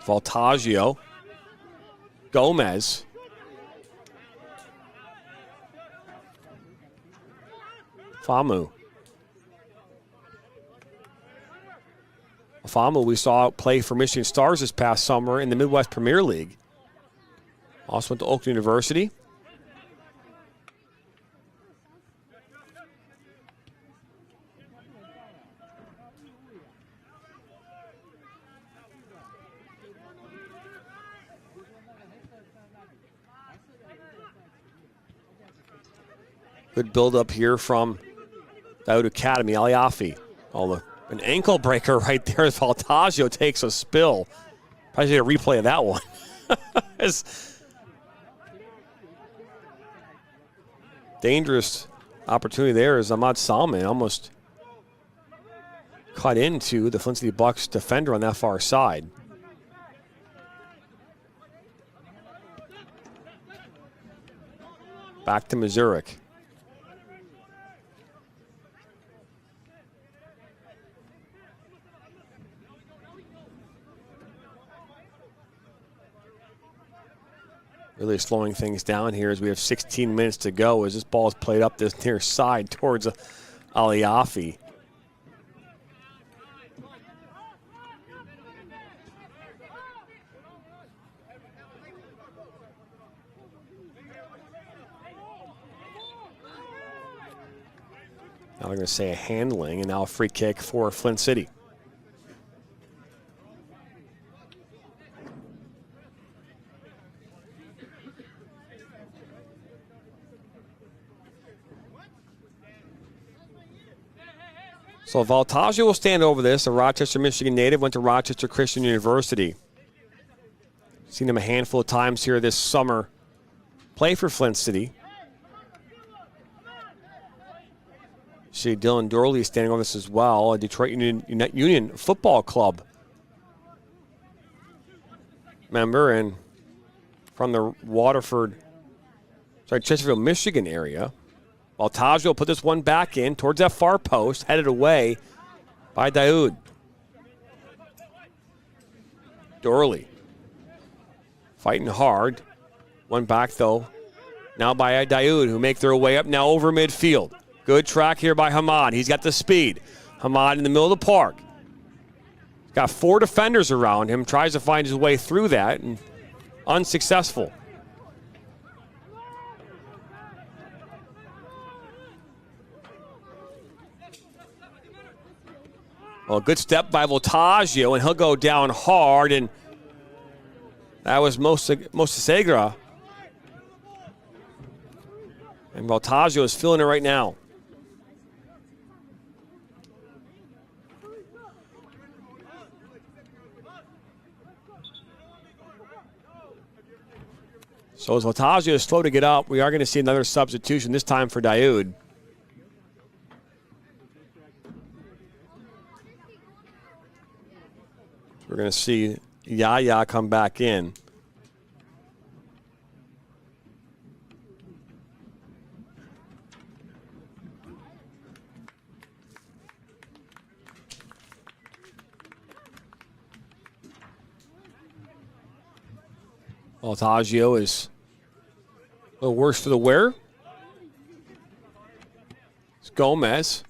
Voltaggio. Gomez. Famu. Famu we saw play for Michigan Stars this past summer in the Midwest Premier League. Also went to Oakland University. Good build up here from Daiud Academy, Aliafi. An ankle breaker right there as Voltaggio takes a spill. Probably see a replay of that one. Dangerous opportunity there as Ahmad Salman almost cut into the Flint City Bucks defender on that far side. Back to Missouri. Really slowing things down here as we have 16 minutes to go as this ball is played up this near side towards Aliafi. Now they're going to say a handling, and now a free kick for Flint City. So Valtaggio will stand over this. A Rochester, Michigan native, went to Rochester Christian University. Seen him a handful of times here this summer. Play for Flint City. See Dylan Dorley standing over this as well. A Detroit Union Football Club member and from the Chesterfield, Michigan area. Valtaggio will put this one back in towards that far post, headed away by Daoud. Dorley fighting hard. One back, though, now by Daoud, who make their way up now over midfield. Good track here by Hamad. He's got the speed. Hamad in the middle of the park. Got 4 defenders around him, tries to find his way through that, and unsuccessful. Well, good step by Valtaggio, and he'll go down hard, and that was Mostasegra. And Valtaggio is feeling it right now. So as Valtaggio is slow to get up, we are going to see another substitution, this time for Daoud. We're going to see Yaya come back in. Valtaggio is a little worse for the wear. It's Gomez.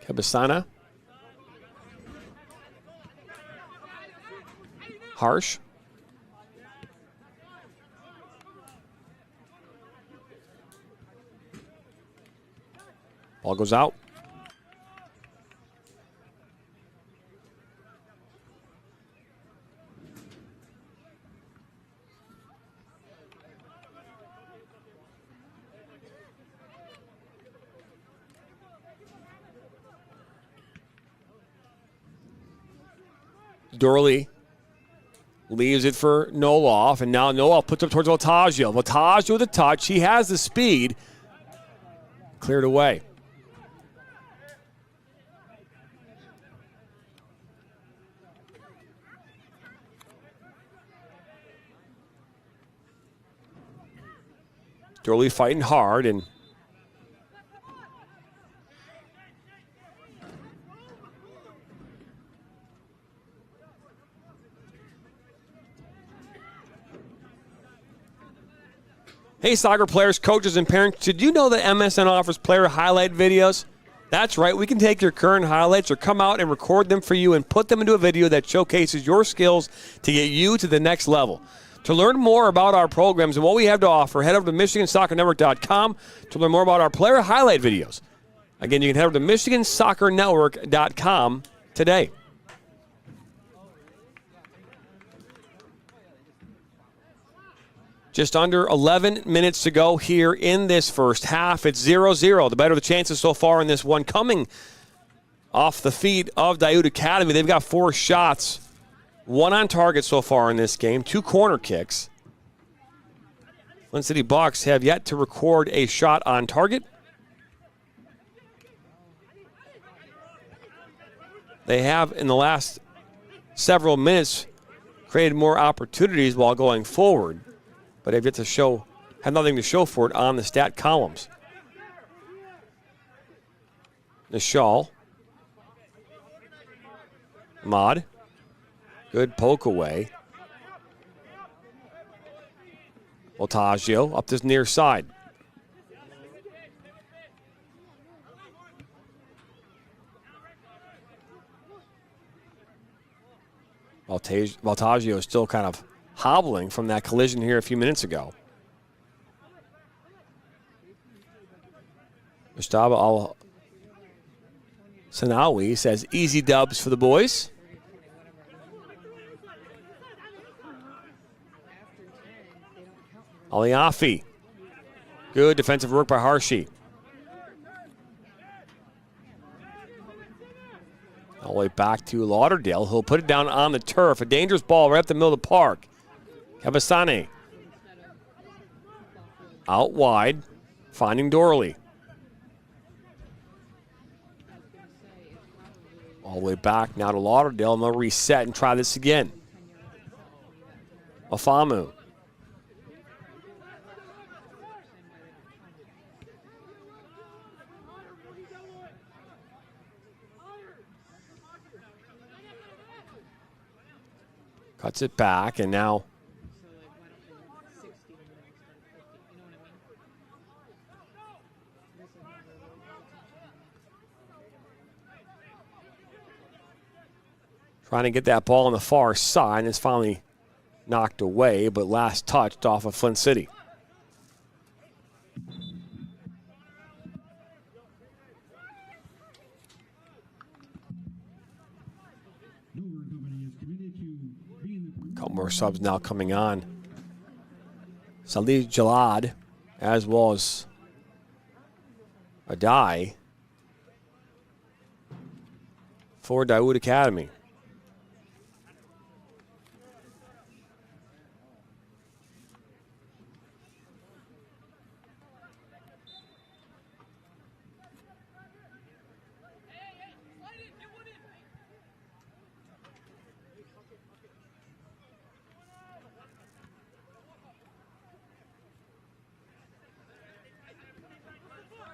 Cabasana. Harsh. Ball goes out. Dorley leaves it for Noloff, and now Noloff puts up towards Valtaggio. Valtaggio with a touch. He has the speed. Cleared away. Dorley fighting hard, and hey, soccer players, coaches, and parents, did you know that MSN offers player highlight videos? That's right. We can take your current highlights or come out and record them for you and put them into a video that showcases your skills to get you to the next level. To learn more about our programs and what we have to offer, head over to MichiganSoccerNetwork.com to learn more about our player highlight videos. Again, you can head over to MichiganSoccerNetwork.com today. Just under 11 minutes to go here in this first half. It's 0-0. The better the chances so far in this one coming off the feet of Daoud Academy. They've got 4 shots, 1 on target so far in this game, 2 corner kicks. Flint City Bucks have yet to record a shot on target. They have, in the last several minutes, created more opportunities while going forward, but have yet to have nothing to show for it on the stat columns. Nishal. Ahmad. Good poke away. Otagio up this near side. Valtaggio is still kind of hobbling from that collision here a few minutes ago. Mustafa Al-Sanawi says easy dubs for the boys. Aliafi. Good defensive work by Harshi. All the way back to Lauderdale. He'll put it down on the turf. A dangerous ball right up the middle of the park. Kavasane. Out wide. Finding Dorley. All the way back now to Lauderdale. And they'll reset and try this again. Afamu. Cuts it back, and now trying to get that ball on the far side, and it's finally knocked away, but last touched off of Flint City. Couple more subs now coming on. Salih Jalad, as well as Adai for Dawood Academy.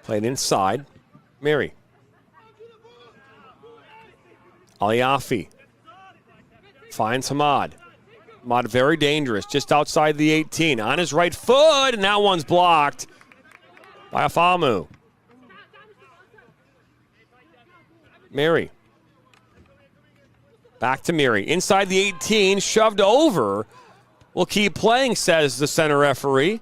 Played inside. Mary. Aliafi. Finds Hamad. Hamad very dangerous, just outside the 18. On his right foot, and that one's blocked by Afamu. Mary. Back to Mary. Inside the 18, shoved over. We'll keep playing, says the center referee.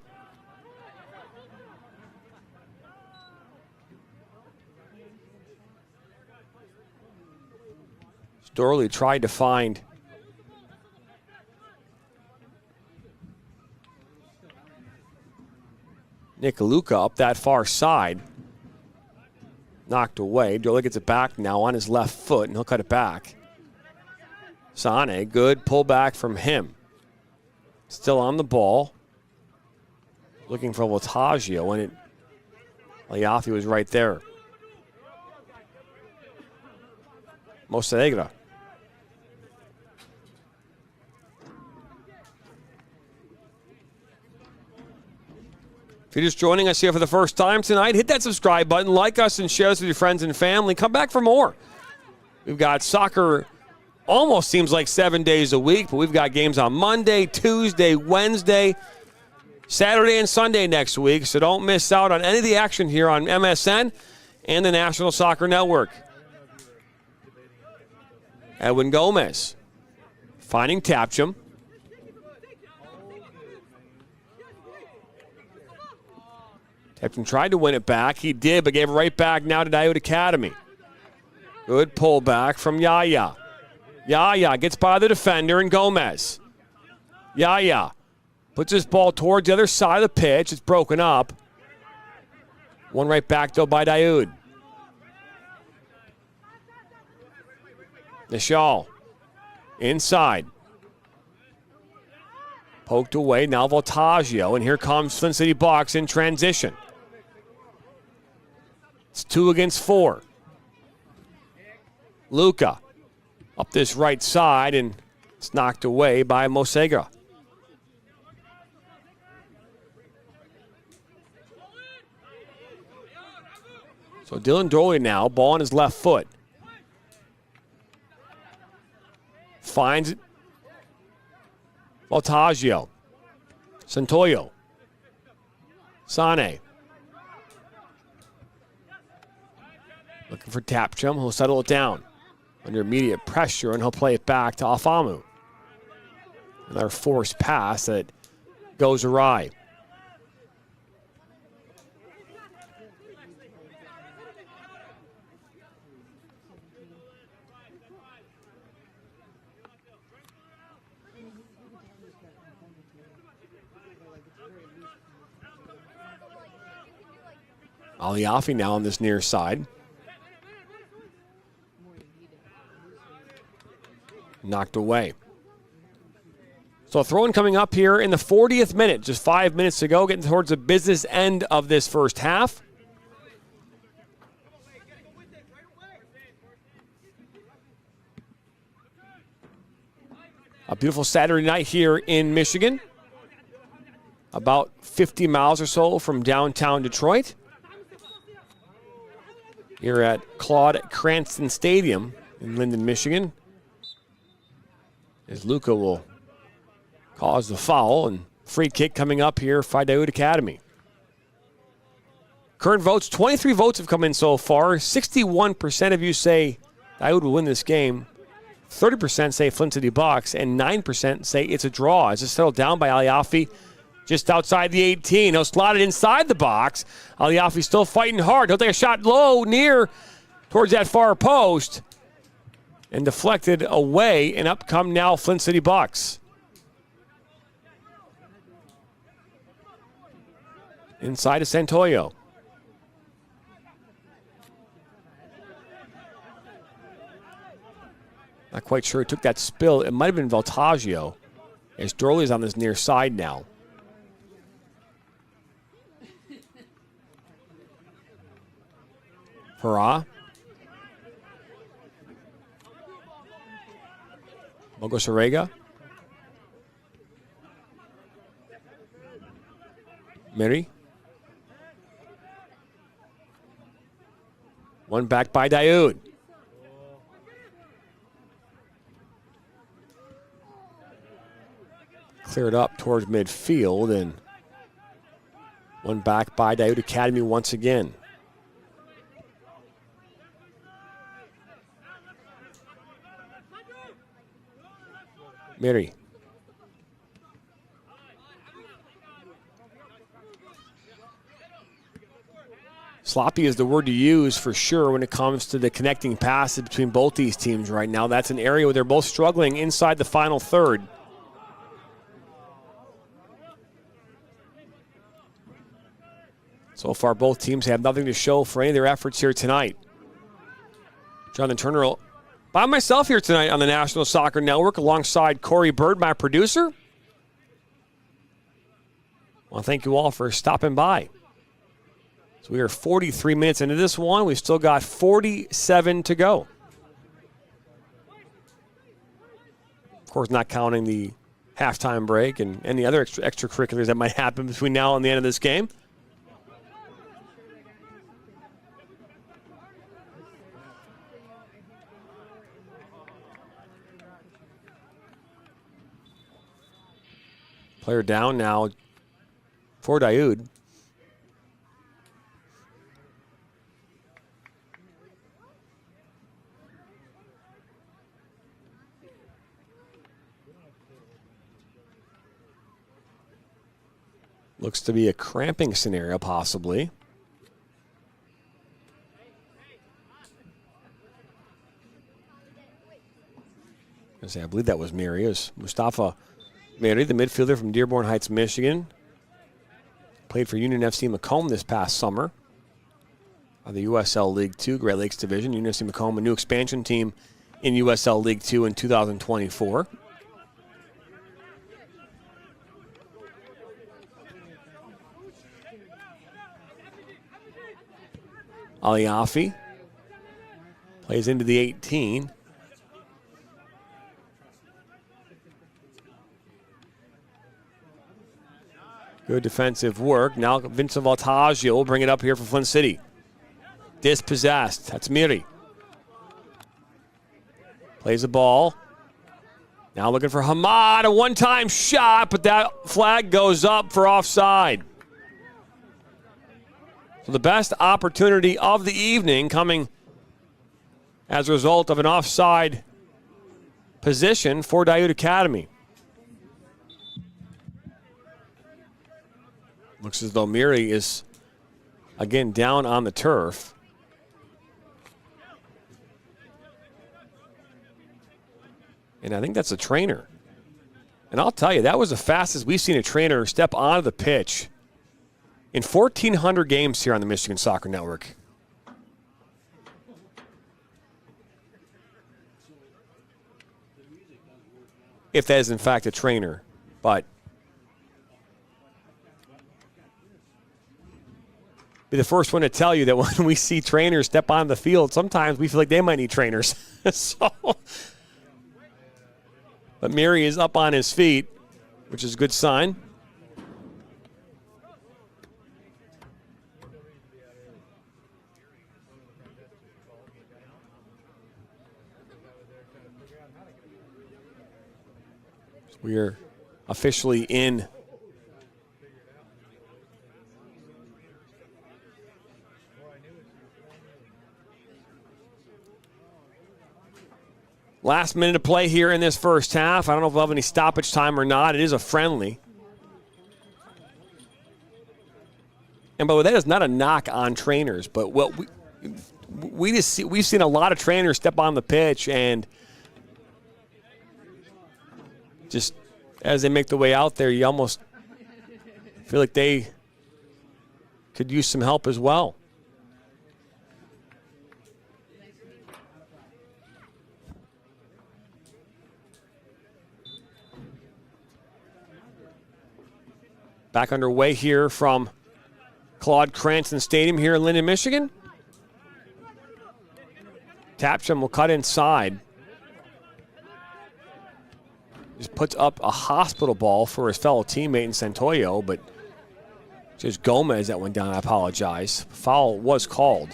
Dorley tried to find Nikaluka up that far side. Knocked away. Dorley gets it back now on his left foot, and he'll cut it back. Sane, good pullback from him. Still on the ball. Looking for Lotagio, and Aliafi was right there. Mosaegra. If you're just joining us here for the first time tonight, hit that subscribe button, like us, and share us with your friends and family. Come back for more. We've got soccer almost seems like 7 days a week, but we've got games on Monday, Tuesday, Wednesday, Saturday, and Sunday next week, so don't miss out on any of the action here on MSN and the National Soccer Network. Edwin Gomez finding Tapcham. Tapcham tried to win it back. He did, but gave it right back now to Dawood Academy. Good pullback from Yaya. Yaya gets by the defender and Gomez. Yaya puts his ball towards the other side of the pitch. It's broken up. One right back, though, by Dawood. Nishal inside. Poked away, now Voltaggio, and here comes Flint City Bucks in transition. It's 2 against 4. Luca up this right side, and it's knocked away by Mosega. So Dylan Doley now, ball on his left foot. Finds it. Voltaggio. Santoyo. Sane. Looking for Tapchum. He'll settle it down under immediate pressure, and he'll play it back to Afamu. Another forced pass that goes awry. Aliafi now on this near side. Knocked away. So a throw-in coming up here in the 40th minute, just 5 minutes to go, getting towards the business end of this first half. A beautiful Saturday night here in Michigan. About 50 miles or so from downtown Detroit. Here at Claude Cranston Stadium in Linden, Michigan. As Luca will cause the foul, and free kick coming up here for Daiud Academy. Current votes, 23 votes have come in so far. 61% of you say Daiud will win this game. 30% say Flint City Bucks, and 9% say it's a draw. As it's settled down by Aliafi just outside the 18. He'll slot it inside the box. Aliafi still fighting hard. He'll take a shot low, near, towards that far post. And deflected away, and up come now Flint City Bucks. Inside to Santoyo. Not quite sure who took that spill. It might have been Voltaggio, as Dorley's on this near side now. Hurrah. Mogosarega. Miri. One back by Daiud. Cleared up towards midfield, and one back by Daiud Academy once again. Miri. Sloppy is the word to use for sure when it comes to the connecting passes between both these teams right now. That's an area where they're both struggling inside the final third. So far, both teams have nothing to show for any of their efforts here tonight. Jonathan Turner by myself here tonight on the National Soccer Network alongside Corey Bird, my producer. Well, thank you all for stopping by. So we are 43 minutes into this one. We've still got 47 to go. Of course, not counting the halftime break and any other extracurriculars that might happen between now and the end of this game. Player down now for Daiud. Looks to be a cramping scenario, possibly. I believe that was Miri. It was Mustafa Miri, the midfielder from Dearborn Heights, Michigan. Played for Union FC Macomb this past summer on the USL League 2, Great Lakes Division. Union FC Macomb, a new expansion team in USL League 2 in 2024. Aliafi plays into the 18. Good defensive work. Now Vincent Voltaggio will bring it up here for Flint City. Dispossessed. That's Miri. Plays the ball. Now looking for Hamad. A one-time shot, but that flag goes up for offside. So the best opportunity of the evening coming as a result of an offside position for Daiute Academy. Looks as though Miri is, again, down on the turf. And I think that's a trainer. And I'll tell you, that was the fastest we've seen a trainer step onto the pitch in 1,400 games here on the Michigan Soccer Network. If that is, in fact, a trainer. But be the first one to tell you that when we see trainers step on the field, sometimes we feel like they might need trainers. But Miri is up on his feet, which is a good sign. We are officially in last minute of play here in this first half. I don't know if we'll have any stoppage time or not. It is a friendly. And by the way, that is not a knock on trainers, but what we've seen a lot of trainers step on the pitch and just as they make the way out there, you almost feel like they could use some help as well. Back underway here from Claude Cranston Stadium here in Linden, Michigan. Tapcham will cut inside. Just puts up a hospital ball for his fellow teammate in Santoyo, but just Gomez that went down. I apologize. Foul was called.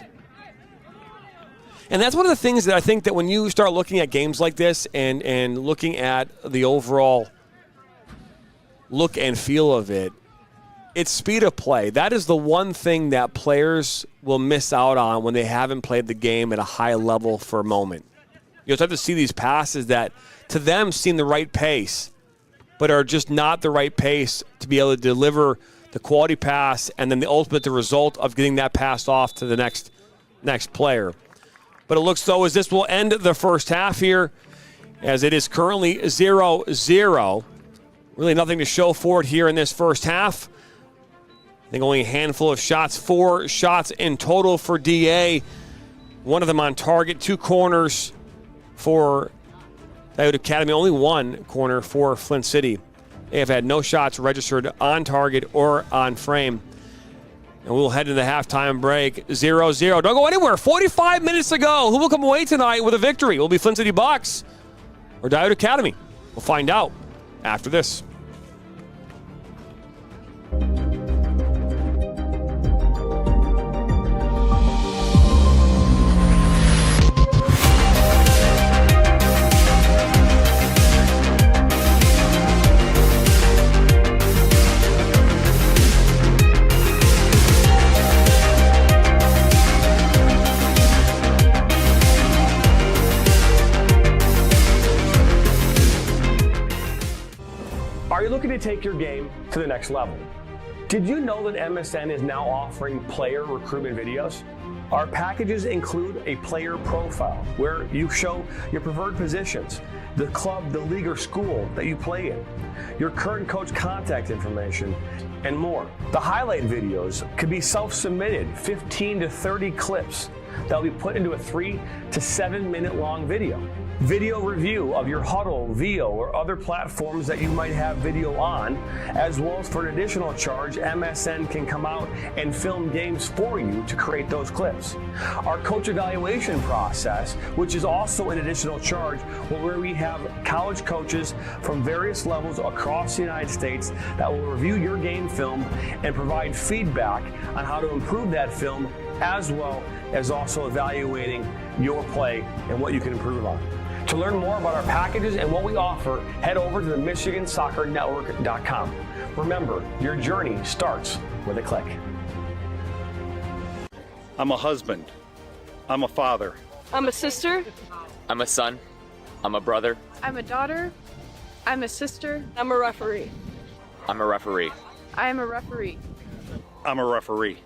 And that's one of the things that I think that when you start looking at games like this and looking at the overall look and feel of it, it's speed of play. That is the one thing that players will miss out on when they haven't played the game at a high level for a moment. You'll start to see these passes that to them seem the right pace, but are just not the right pace to be able to deliver the quality pass and then the result of getting that pass off to the next player. But it looks though as this will end the first half here, as it is currently 0-0. Really nothing to show for it here in this first half. I think only a handful of shots, 4 shots in total for DA. One of them on target, 2 corners for Daiute Academy, only 1 corner for Flint City. They have had no shots registered on target or on frame. And we'll head to the halftime break, 0-0. Don't go anywhere. 45 minutes to go. Who will come away tonight with a victory? Will it be Flint City Bucks or Daiute Academy? We'll find out after this. Are you looking to take your game to the next level? Did you know that MSN is now offering player recruitment videos? Our packages include a player profile where you show your preferred positions, the club, the league, or school that you play in, your current coach contact information, and more. The highlight videos could be self-submitted, 15 to 30 clips that will be put into a 3 to 7 minute long video. Video review of your Huddle, VO, or other platforms that you might have video on, as well as for an additional charge, MSN can come out and film games for you to create those clips. Our coach evaluation process, which is also an additional charge, where we have college coaches from various levels across the United States that will review your game film and provide feedback on how to improve that film, as well as also evaluating your play and what you can improve on. To learn more about our packages and what we offer, head over to the MichiganSoccerNetwork.com. Remember, your journey starts with a click. I'm a husband. I'm a father. I'm a sister. I'm a son. I'm a brother. I'm a daughter. I'm a sister. I'm a referee. I'm a referee. I am a referee. I'm a referee.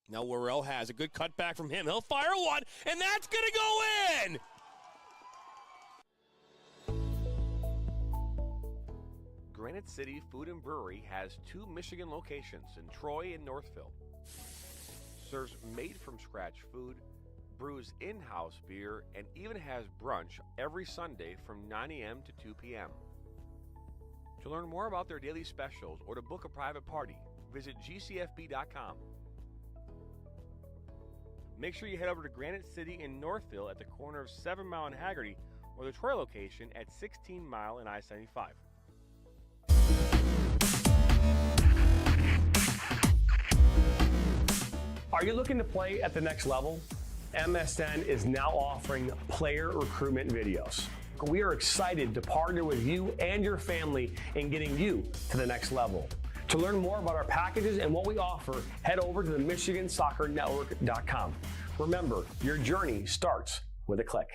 Now Worrell has a good cutback from him. He'll fire one, and that's going to go in! Granite City Food and Brewery has 2 Michigan locations in Troy and Northville. Serves made-from-scratch food, brews in-house beer, and even has brunch every Sunday from 9 a.m. to 2 p.m. To learn more about their daily specials or to book a private party, visit gcfb.com. Make sure you head over to Granite City in Northville at the corner of 7 Mile and Haggerty, or the Troy location at 16 Mile and I-75. Are you looking to play at the next level? MSN is now offering player recruitment videos. We are excited to partner with you and your family in getting you to the next level. To learn more about our packages and what we offer, head over to the MichiganSoccerNetwork.com. Remember, your journey starts with a click.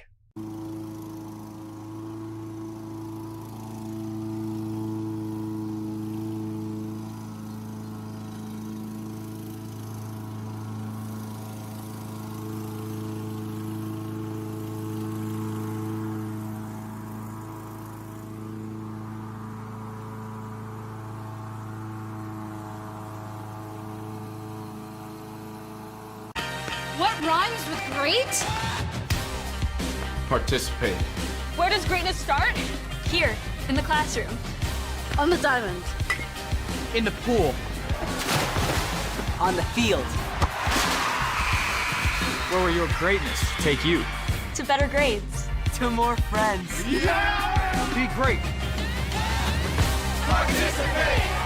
What rhymes with great? Participate. Where does greatness start? Here, in the classroom. On the diamond. In the pool. On the field. Where will your greatness take you? To better grades. To more friends. Yeah! Be great. Participate!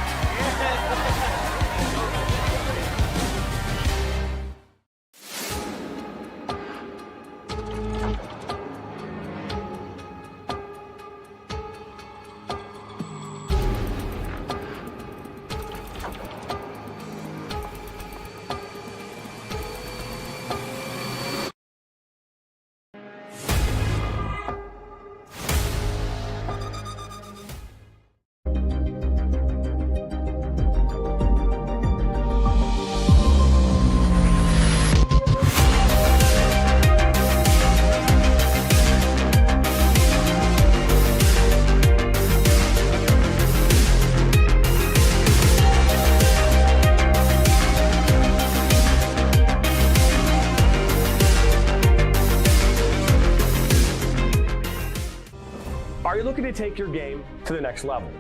Are you looking to take your game to the next level?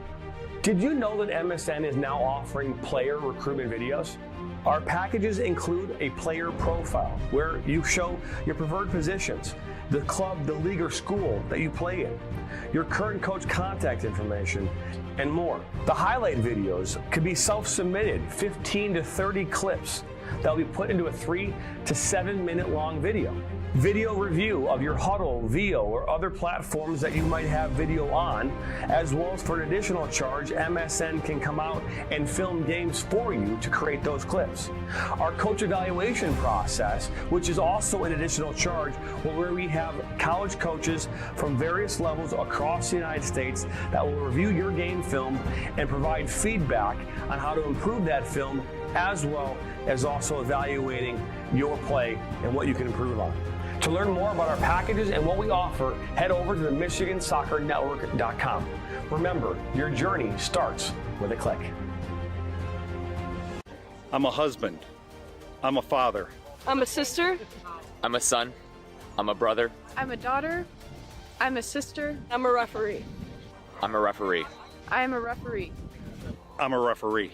Did you know that MSN is now offering player recruitment videos? Our packages include a player profile where you show your preferred positions, the club, the league, or school that you play in, your current coach contact information, and more. The highlight videos could be self-submitted, 15 to 30 clips that will be put into a 3 to 7 minute long video. Video review of your Huddle, VO, or other platforms that you might have video on, as well as for an additional charge, MSN can come out and film games for you to create those clips. Our coach evaluation process, which is also an additional charge, where we have college coaches from various levels across the United States that will review your game film and provide feedback on how to improve that film, as well as also evaluating your play and what you can improve on. To learn more about our packages and what we offer, head over to the MichiganSoccerNetwork.com. Remember, your journey starts with a click. I'm a husband. I'm a father. I'm a sister. I'm a son. I'm a brother. I'm a daughter. I'm a sister. I'm a referee. I'm a referee. I am a referee. I'm a referee.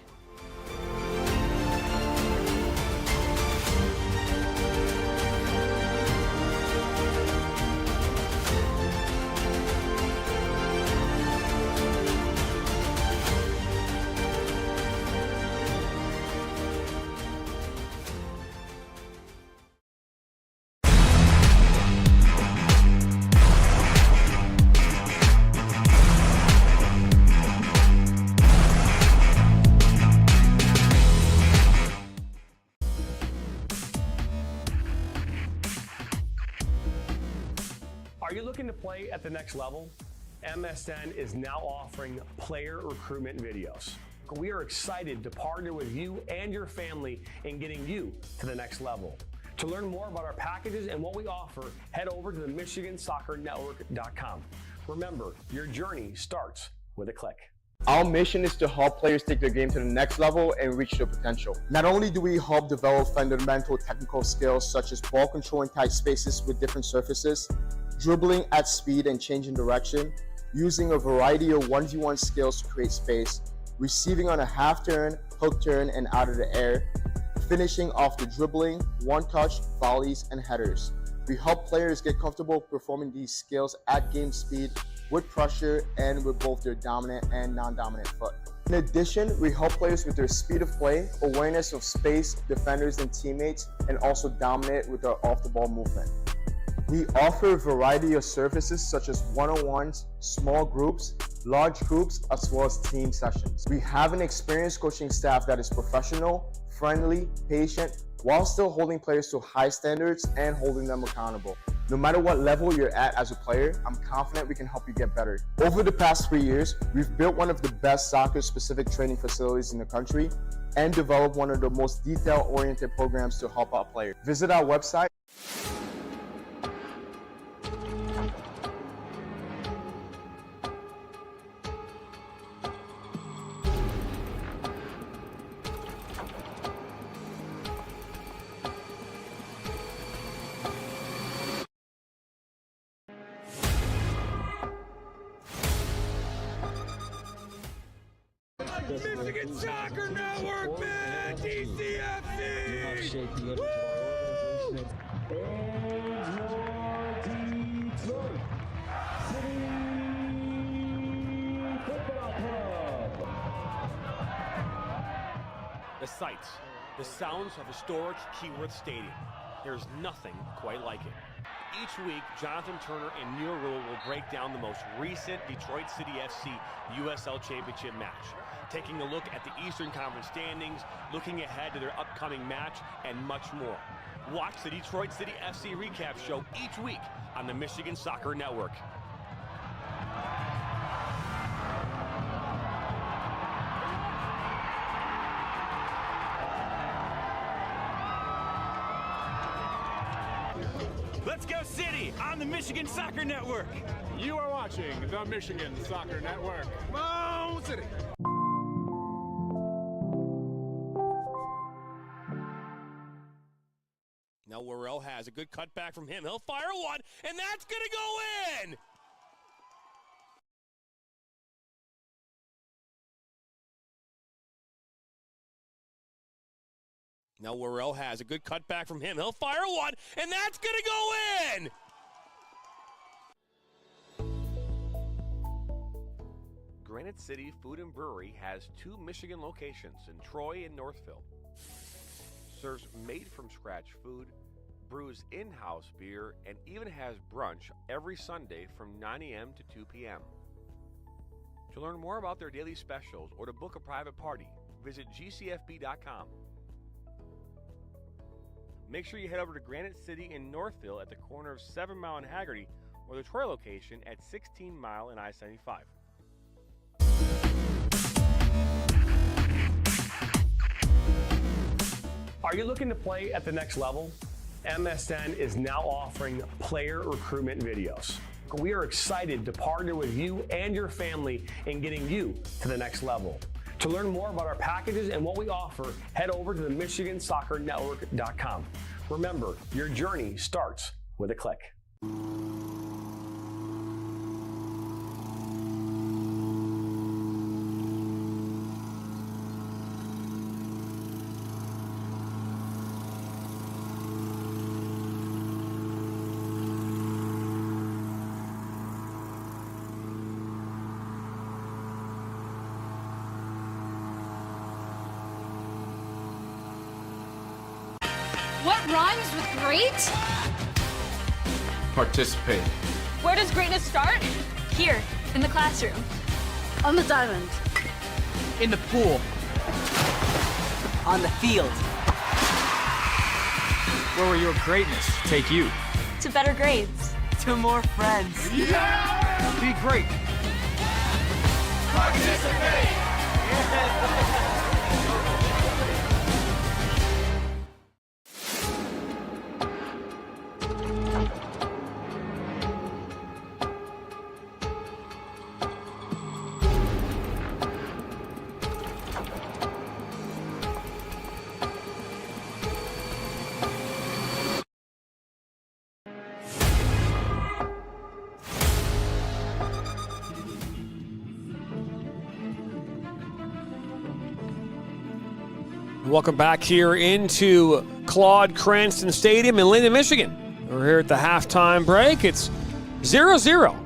Are you looking to play at the next level? MSN is now offering player recruitment videos. We are excited to partner with you and your family in getting you to the next level. To learn more about our packages and what we offer, head over to the MichiganSoccerNetwork.com. Remember, your journey starts with a click. Our mission is to help players take their game to the next level and reach their potential. Not only do we help develop fundamental technical skills such as ball control in tight spaces with different surfaces, dribbling at speed and changing direction, using a variety of 1v1 skills to create space, receiving on a half turn, hook turn, and out of the air, finishing off the dribbling, one-touch, volleys, and headers. We help players get comfortable performing these skills at game speed, with pressure, and with both their dominant and non-dominant foot. In addition, we help players with their speed of play, awareness of space, defenders, and teammates, and also dominate with our off-the-ball movement. We offer a variety of services such as one-on-ones, small groups, large groups, as well as team sessions. We have an experienced coaching staff that is professional, friendly, patient, while still holding players to high standards and holding them accountable. No matter what level you're at as a player, I'm confident we can help you get better. Over the past 3 years, we've built one of the best soccer-specific training facilities in the country and developed one of the most detail-oriented programs to help out players. Visit our website. Michigan Soccer Network, man! DCFC! The sights, the sounds of historic Keyworth Stadium. There's nothing quite like it. Each week, Jonathan Turner and Neil Rule will break down the most recent Detroit City FC USL Championship match, taking a look at the Eastern Conference standings, looking ahead to their upcoming match, and much more. Watch the Detroit City FC recap show each week on the Michigan Soccer Network. Let's go City on the Michigan Soccer Network. You are watching the Michigan Soccer Network. Come on, City. Now Worrell has a good cutback from him. He'll fire one, and that's going to go in! Now Worrell has a good cutback from him. He'll fire one, and that's going to go in! Granite City Food and Brewery has 2 Michigan locations in Troy and Northville. serves made-from-scratch food, brews in-house beer, and even has brunch every Sunday from 9 a.m. to 2 p.m. To learn more about their daily specials or to book a private party, visit gcfb.com. Make sure you head over to Granite City in Northville at the corner of 7 Mile and Haggerty, or the Troy location at 16 Mile and I-75. Are you looking to play at the next level? MSN is now offering player recruitment videos. We are excited to partner with you and your family in getting you to the next level. To learn more about our packages and what we offer, head over to the MichiganSoccerNetwork.com. Remember, your journey starts with a click. What rhymes with great? Participate. Where does greatness start? Here, in the classroom. On the diamond. In the pool. On the field. Where will your greatness take you? To better grades. To more friends. Yeah! Be great. Participate! Welcome back here into Claude Cranston Stadium in Linden, Michigan. We're here at the halftime break. It's 0-0.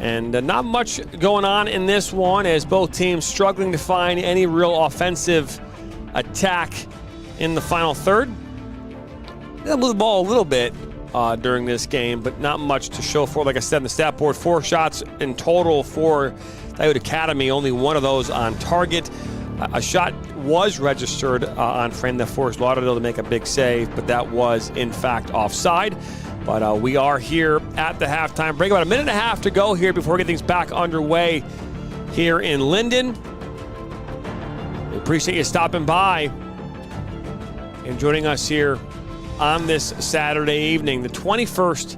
And not much going on in this one as both teams struggling to find any real offensive attack in the final third. They moved the ball a little bit during this game, but not much to show for. Like I said in the stat board, 4 shots in total for Diode Academy, only one of those on target. A shot was registered on frame that forced Lauderdale to make a big save, but that was, in fact, offside. But we are here at the halftime break. About a minute and a half to go here before we get things back underway here in Linden. We appreciate you stopping by and joining us here on this Saturday evening, the 21st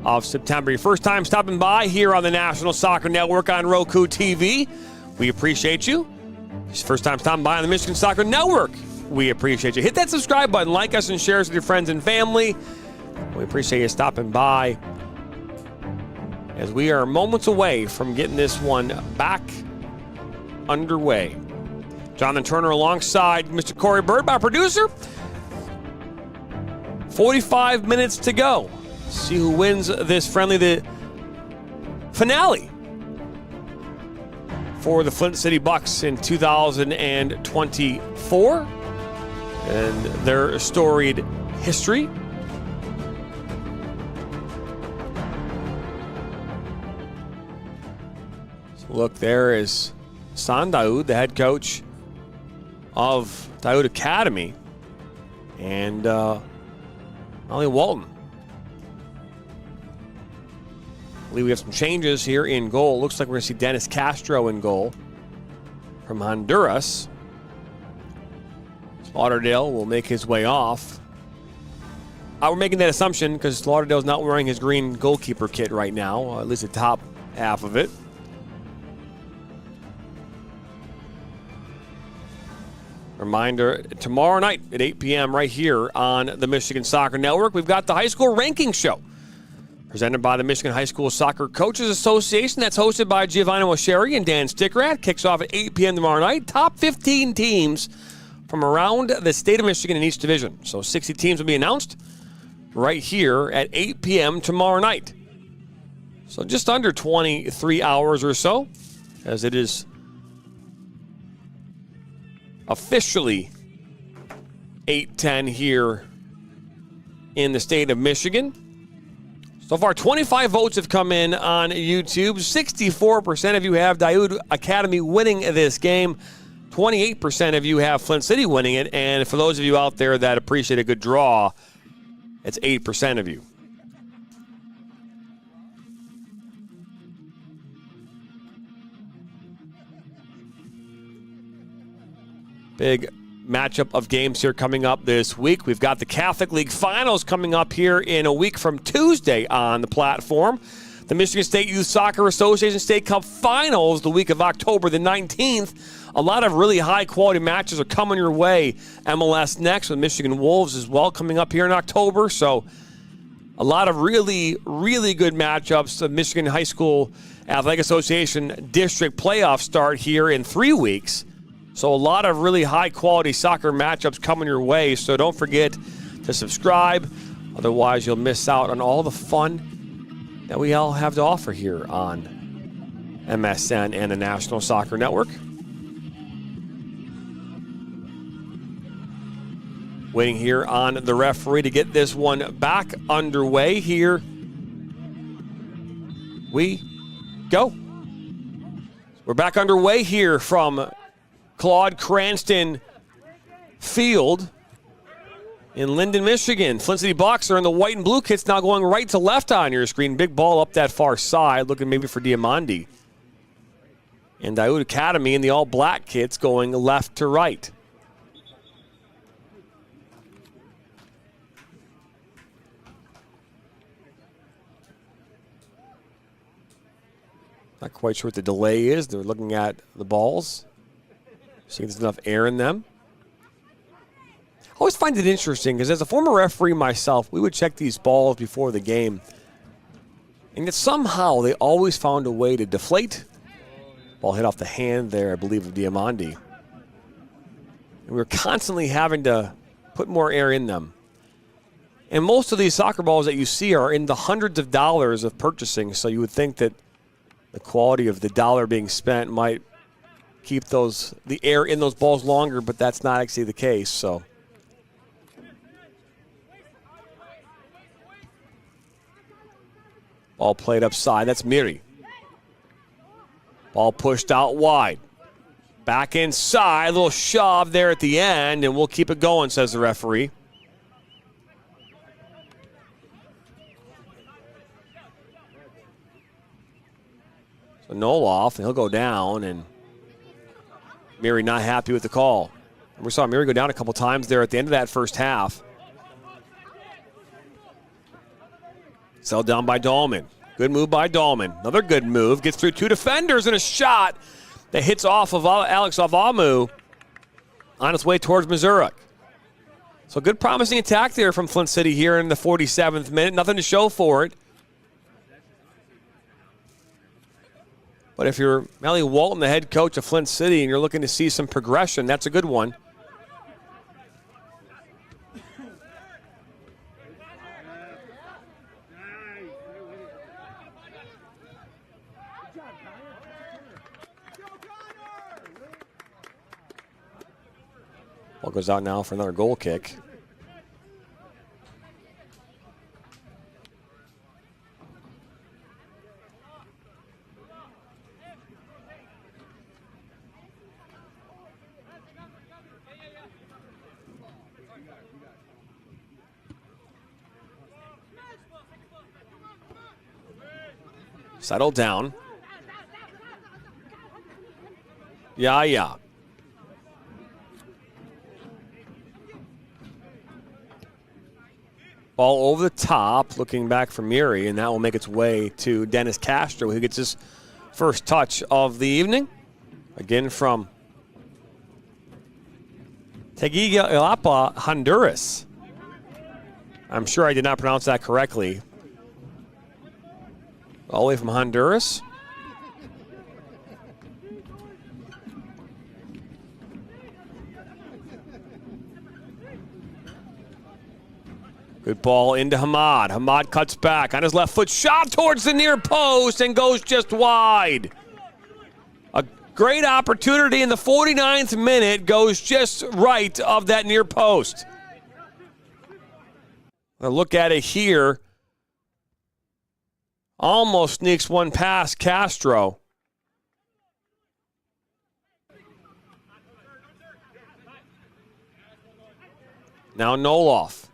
of September. Your first time stopping by here on the National Soccer Network on Roku TV. We appreciate you. First time stopping by on the Michigan Soccer Network. We appreciate you. Hit that subscribe button, like us, and share us with your friends and family. We appreciate you stopping by as we are moments away from getting this one back underway. Jonathan Turner alongside Mr. Corey Bird, my producer. 45 minutes to go. See who wins this friendly, the finale for the Flint City Bucks in 2024 and their storied history. So look, there is San Daoud, the head coach of Diode Academy, and Ollie Walton. I believe we have some changes here in goal. Looks like we're going to see Dennis Castro in goal from Honduras. Lauderdale will make his way off. We're making that assumption because Lauderdale's not wearing his green goalkeeper kit right now, at least the top half of it. Reminder, tomorrow night at 8 p.m. right here on the Michigan Soccer Network, we've got the high school ranking show presented by the Michigan High School Soccer Coaches Association. That's hosted by Giovanni Moscheri and Dan Stickrad. Kicks off at 8 p.m. tomorrow night. Top 15 teams from around the state of Michigan in each division. So 60 teams will be announced right here at 8 p.m. tomorrow night. So just under 23 hours or so, as it is officially 8:10 here in the state of Michigan. So far, 25 votes have come in on YouTube. 64% of you have Daoud Academy winning this game. 28% of you have Flint City winning it. And for those of you out there that appreciate a good draw, it's 8% of you. Big matchup of games here coming up this week. We've got the Catholic League Finals coming up here in a week from Tuesday on the platform. The Michigan State Youth Soccer Association State Cup Finals the week of October the 19th. A lot of really high-quality matches are coming your way. MLS next with Michigan Wolves as well coming up here in October. So a lot of really, really good matchups. The Michigan High School Athletic Association District Playoffs start here in 3 weeks. So a lot of really high-quality soccer matchups coming your way. So don't forget to subscribe. Otherwise, you'll miss out on all the fun that we all have to offer here on MSN and the National Soccer Network. Waiting here on the referee to get this one back underway. Here we go. We're back underway here from Claude Cranston Field in Linden, Michigan. Flint City Bucks are in the white and blue kits now going right to left on your screen. Big ball up that far side, looking maybe for Diamandi. And Daoud Academy in the all-black kits going left to right. Not quite sure what the delay is. They're looking at the balls. See if there's enough air in them. I always find it interesting because as a former referee myself, we would check these balls before the game. And yet somehow they always found a way to deflate. Ball hit off the hand there, I believe, of Diamandi. And we were constantly having to put more air in them. And most of these soccer balls that you see are in the hundreds of dollars of purchasing, so you would think that the quality of the dollar being spent might keep the air in those balls longer, but that's not actually the case. So ball played upside. That's Miri. Ball pushed out wide. Back inside. A little shove there at the end, and we'll keep it going, says the referee. So Noloff, and he'll go down, and Miri not happy with the call. And we saw Miri go down a couple times there at the end of that first half. Held down by Dahlman. Good move by Dahlman. Another good move. Gets through two defenders and a shot that hits off of Alex Avamu on its way towards Missouri. So good promising attack there from Flint City here in the 47th minute. Nothing to show for it. But if you're Melly Walton, the head coach of Flint City, and you're looking to see some progression, that's a good one. Ball goes out now for another goal kick. Settle down. Yeah. Ball over the top, looking back for Miri, and that will make its way to Dennis Castro, who gets his first touch of the evening. Again from Tegucigalpa, Honduras. I'm sure I did not pronounce that correctly. All the way from Honduras. Good ball into Hamad. Hamad cuts back on his left foot. Shot towards the near post and goes just wide. A great opportunity in the 49th minute goes just right of that near post. A look at it here. Almost sneaks one past Castro. Now Noloff.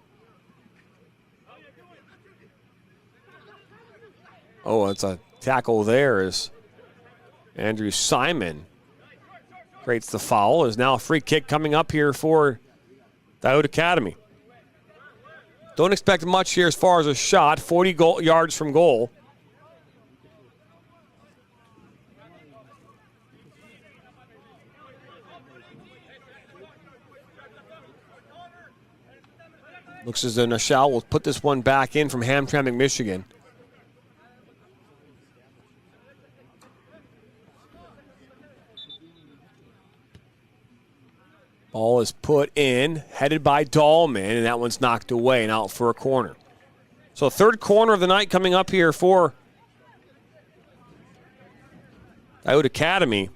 Oh, it's a tackle there as Andrew Simon creates the foul. Is now a free kick coming up here for Diode Academy. Don't expect much here as far as a shot. 40 yards from goal. Looks as though Nashal will put this one back in from Hamtramck, Michigan. Ball is put in, headed by Dahlman, and that one's knocked away and out for a corner. So third corner of the night coming up here for Diode Academy.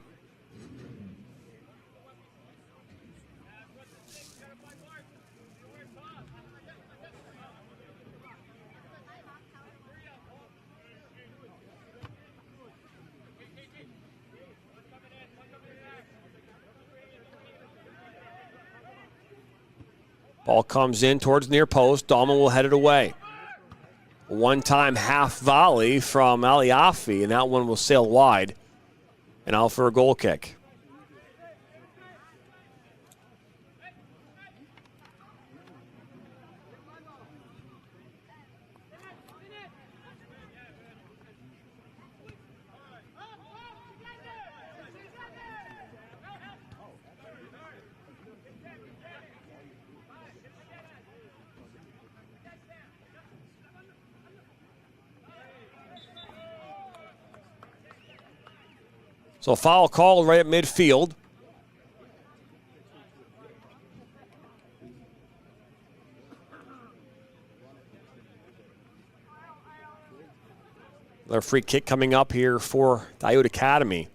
Ball comes in towards near post. Dahlman will head it away. One-time half volley from Aliafi, and that one will sail wide and out for a goal kick. So foul called right at midfield. Another free kick coming up here for Diode Academy.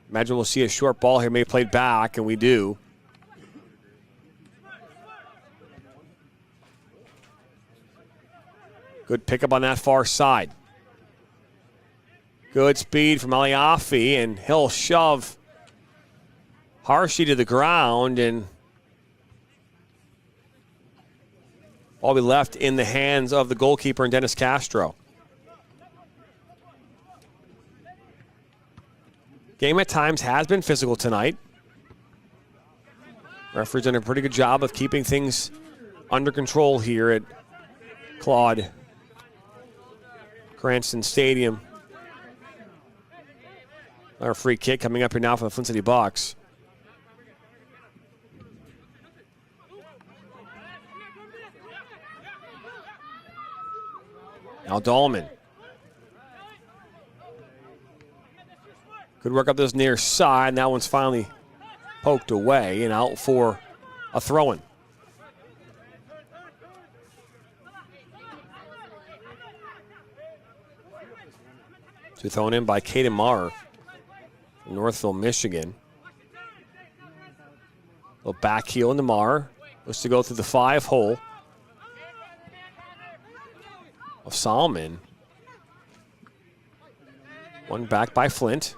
Imagine we'll see a short ball here, maybe played back, and we do. Good pickup on that far side. Good speed from Aliafi, and he'll shove Harshy to the ground, and all be left in the hands of the goalkeeper and Dennis Castro. Game at times has been physical tonight. Referee's done a pretty good job of keeping things under control here at Claude Cranston Stadium. Our free kick coming up here now for the Flint City Bucks. Now Dahlman. Good work up this near side. And that one's finally poked away and out for a throw-in. So thrown in by Caden Marr. Northville, Michigan. A little back heel into Marr. Looks to go through the 5-hole of Solomon. One back by Flint.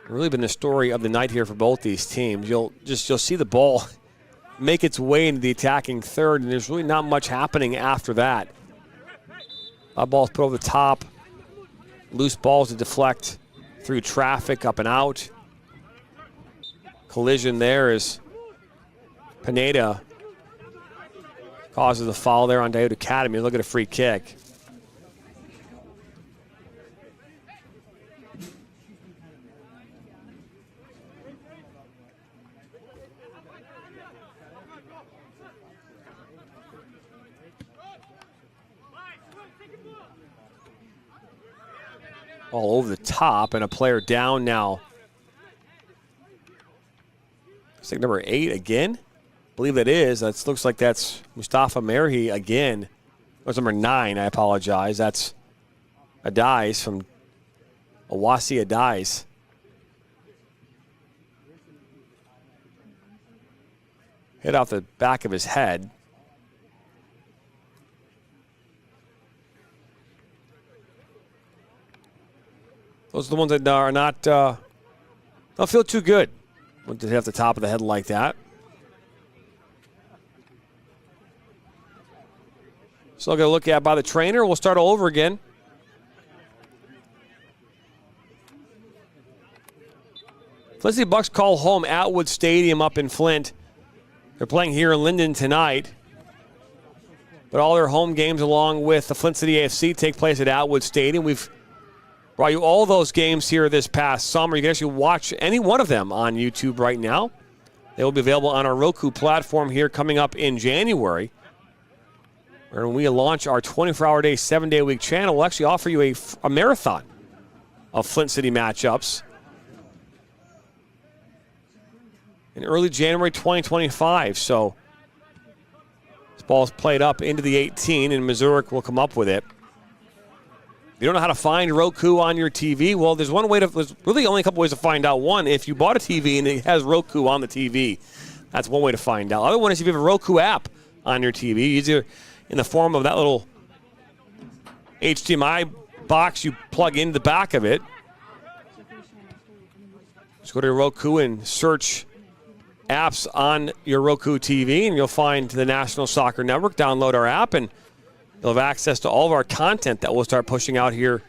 Really been the story of the night here for both these teams. You'll see the ball make its way into the attacking third, and there's really not much happening after that. That ball's put over the top. Loose balls to deflect through traffic, up and out. Collision there as Pineda causes the foul there on Diode Academy. Look at a free kick. All over the top, and a player down now. I think number 8 again. I believe that is. That looks like that's Mustafa Merhi again. was number 9, I apologize. That's Adais from Awasi Adais. Hit off the back of his head. Those are the ones that are not, don't feel too good when they hit off the top of the head like that. Still going to look at by the trainer. We'll start all over again. Flint City Bucks call home Atwood Stadium up in Flint. They're playing here in Linden tonight. But all their home games along with the Flint City AFC take place at Atwood Stadium. We've brought you all those games here this past summer. You can actually watch any one of them on YouTube right now. They will be available on our Roku platform here coming up in January. When we launch our 24-hour-day, 7-day-a-week channel, we'll actually offer you a marathon of Flint City matchups in early January 2025. So this ball's played up into the 18, and Missouri will come up with it. If you don't know how to find Roku on your TV, well, there's really only a couple ways to find out. One, if you bought a TV and it has Roku on the TV, that's one way to find out. Other one is if you have a Roku app on your TV, either in the form of that little HDMI box you plug into the back of it. Just go to your Roku and search apps on your Roku TV, and you'll find the National Soccer Network. Download our app, and you'll have access to all of our content that we'll start pushing out here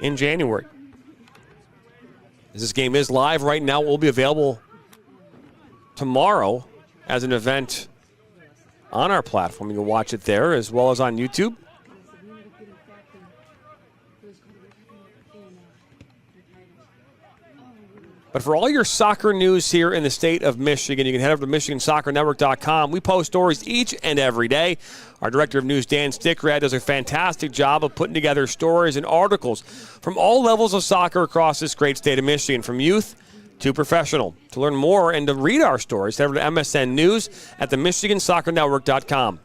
in January. This game is live right now. It will be available tomorrow as an event on our platform. You can watch it there as well as on YouTube. But for all your soccer news here in the state of Michigan, you can head over to MichiganSoccerNetwork.com. We post stories each and every day. Our Director of News, Dan Stickrad, does a fantastic job of putting together stories and articles from all levels of soccer across this great state of Michigan, from youth to professional. To learn more and to read our stories, head over to MSN News at the MichiganSoccerNetwork.com.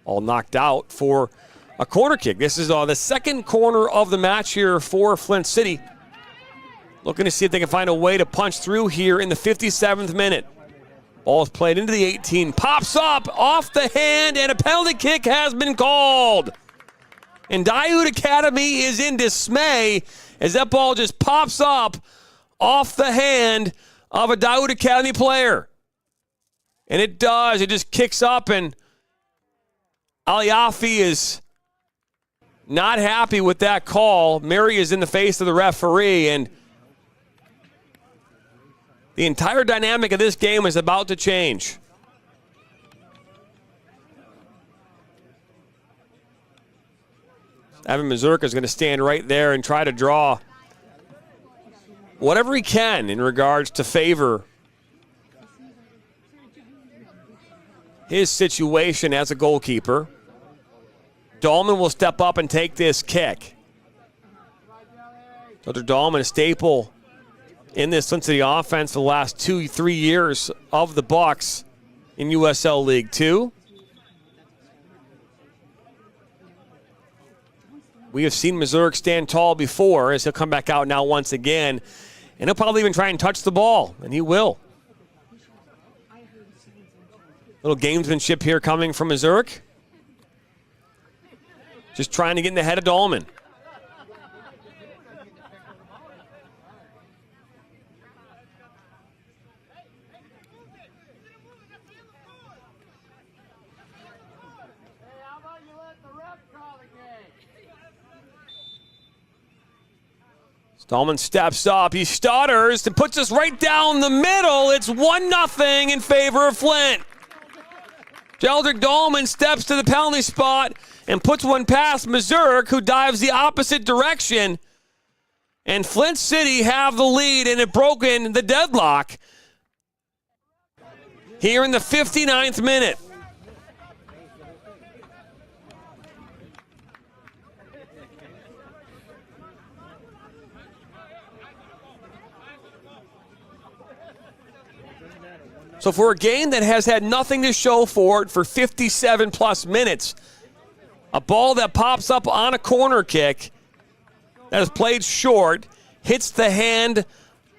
All knocked out for a corner kick. This is the second corner of the match here for Flint City. Looking to see if they can find a way to punch through here in the 57th minute. Ball is played into the 18. Pops up off the hand, and a penalty kick has been called. And Daiud Academy is in dismay as that ball just pops up off the hand of a Daiud Academy player. And it does. It just kicks up, and Aliafi is not happy with that call. Mary is in the face of the referee, and the entire dynamic of this game is about to change. Evan Mazurka is going to stand right there and try to draw whatever he can in regards to favor his situation as a goalkeeper. Dahlman will step up and take this kick. Dr. Dahlman, a staple in this Flint City offense for the last 2-3 years of the Bucks in USL League 2. We have seen Missouri stand tall before, as he'll come back out now once again, and he'll probably even try and touch the ball, and he will. Little gamesmanship here coming from Missouri. Just trying to get in the head of Dahlman. Dahlman steps up, he stutters and puts us right down the middle. It's 1-0 in favor of Flint. Jeldrick Dahlman steps to the penalty spot and puts one past Missouri, who dives the opposite direction. And Flint City have the lead and have broken the deadlock here in the 59th minute. So for a game that has had nothing to show for it for 57 plus minutes, a ball that pops up on a corner kick that is played short hits the hand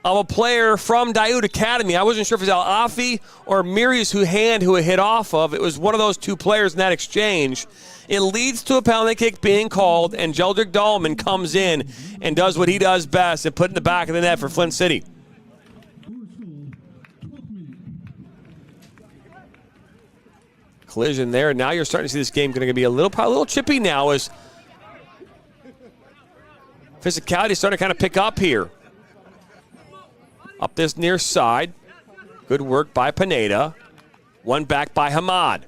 of a player from Daiud Academy. I wasn't sure if it was Al-Afi or Miri's who it hit off of. It was one of those two players in that exchange. It leads to a penalty kick being called, and Jeldrick Dahlman comes in and does what he does best and put it in the back of the net for Flint City. Collision there. Now you're starting to see this game going to be a little chippy now as physicality is starting to kind of pick up here. Up this near side. Good work by Pineda. One back by Hamad.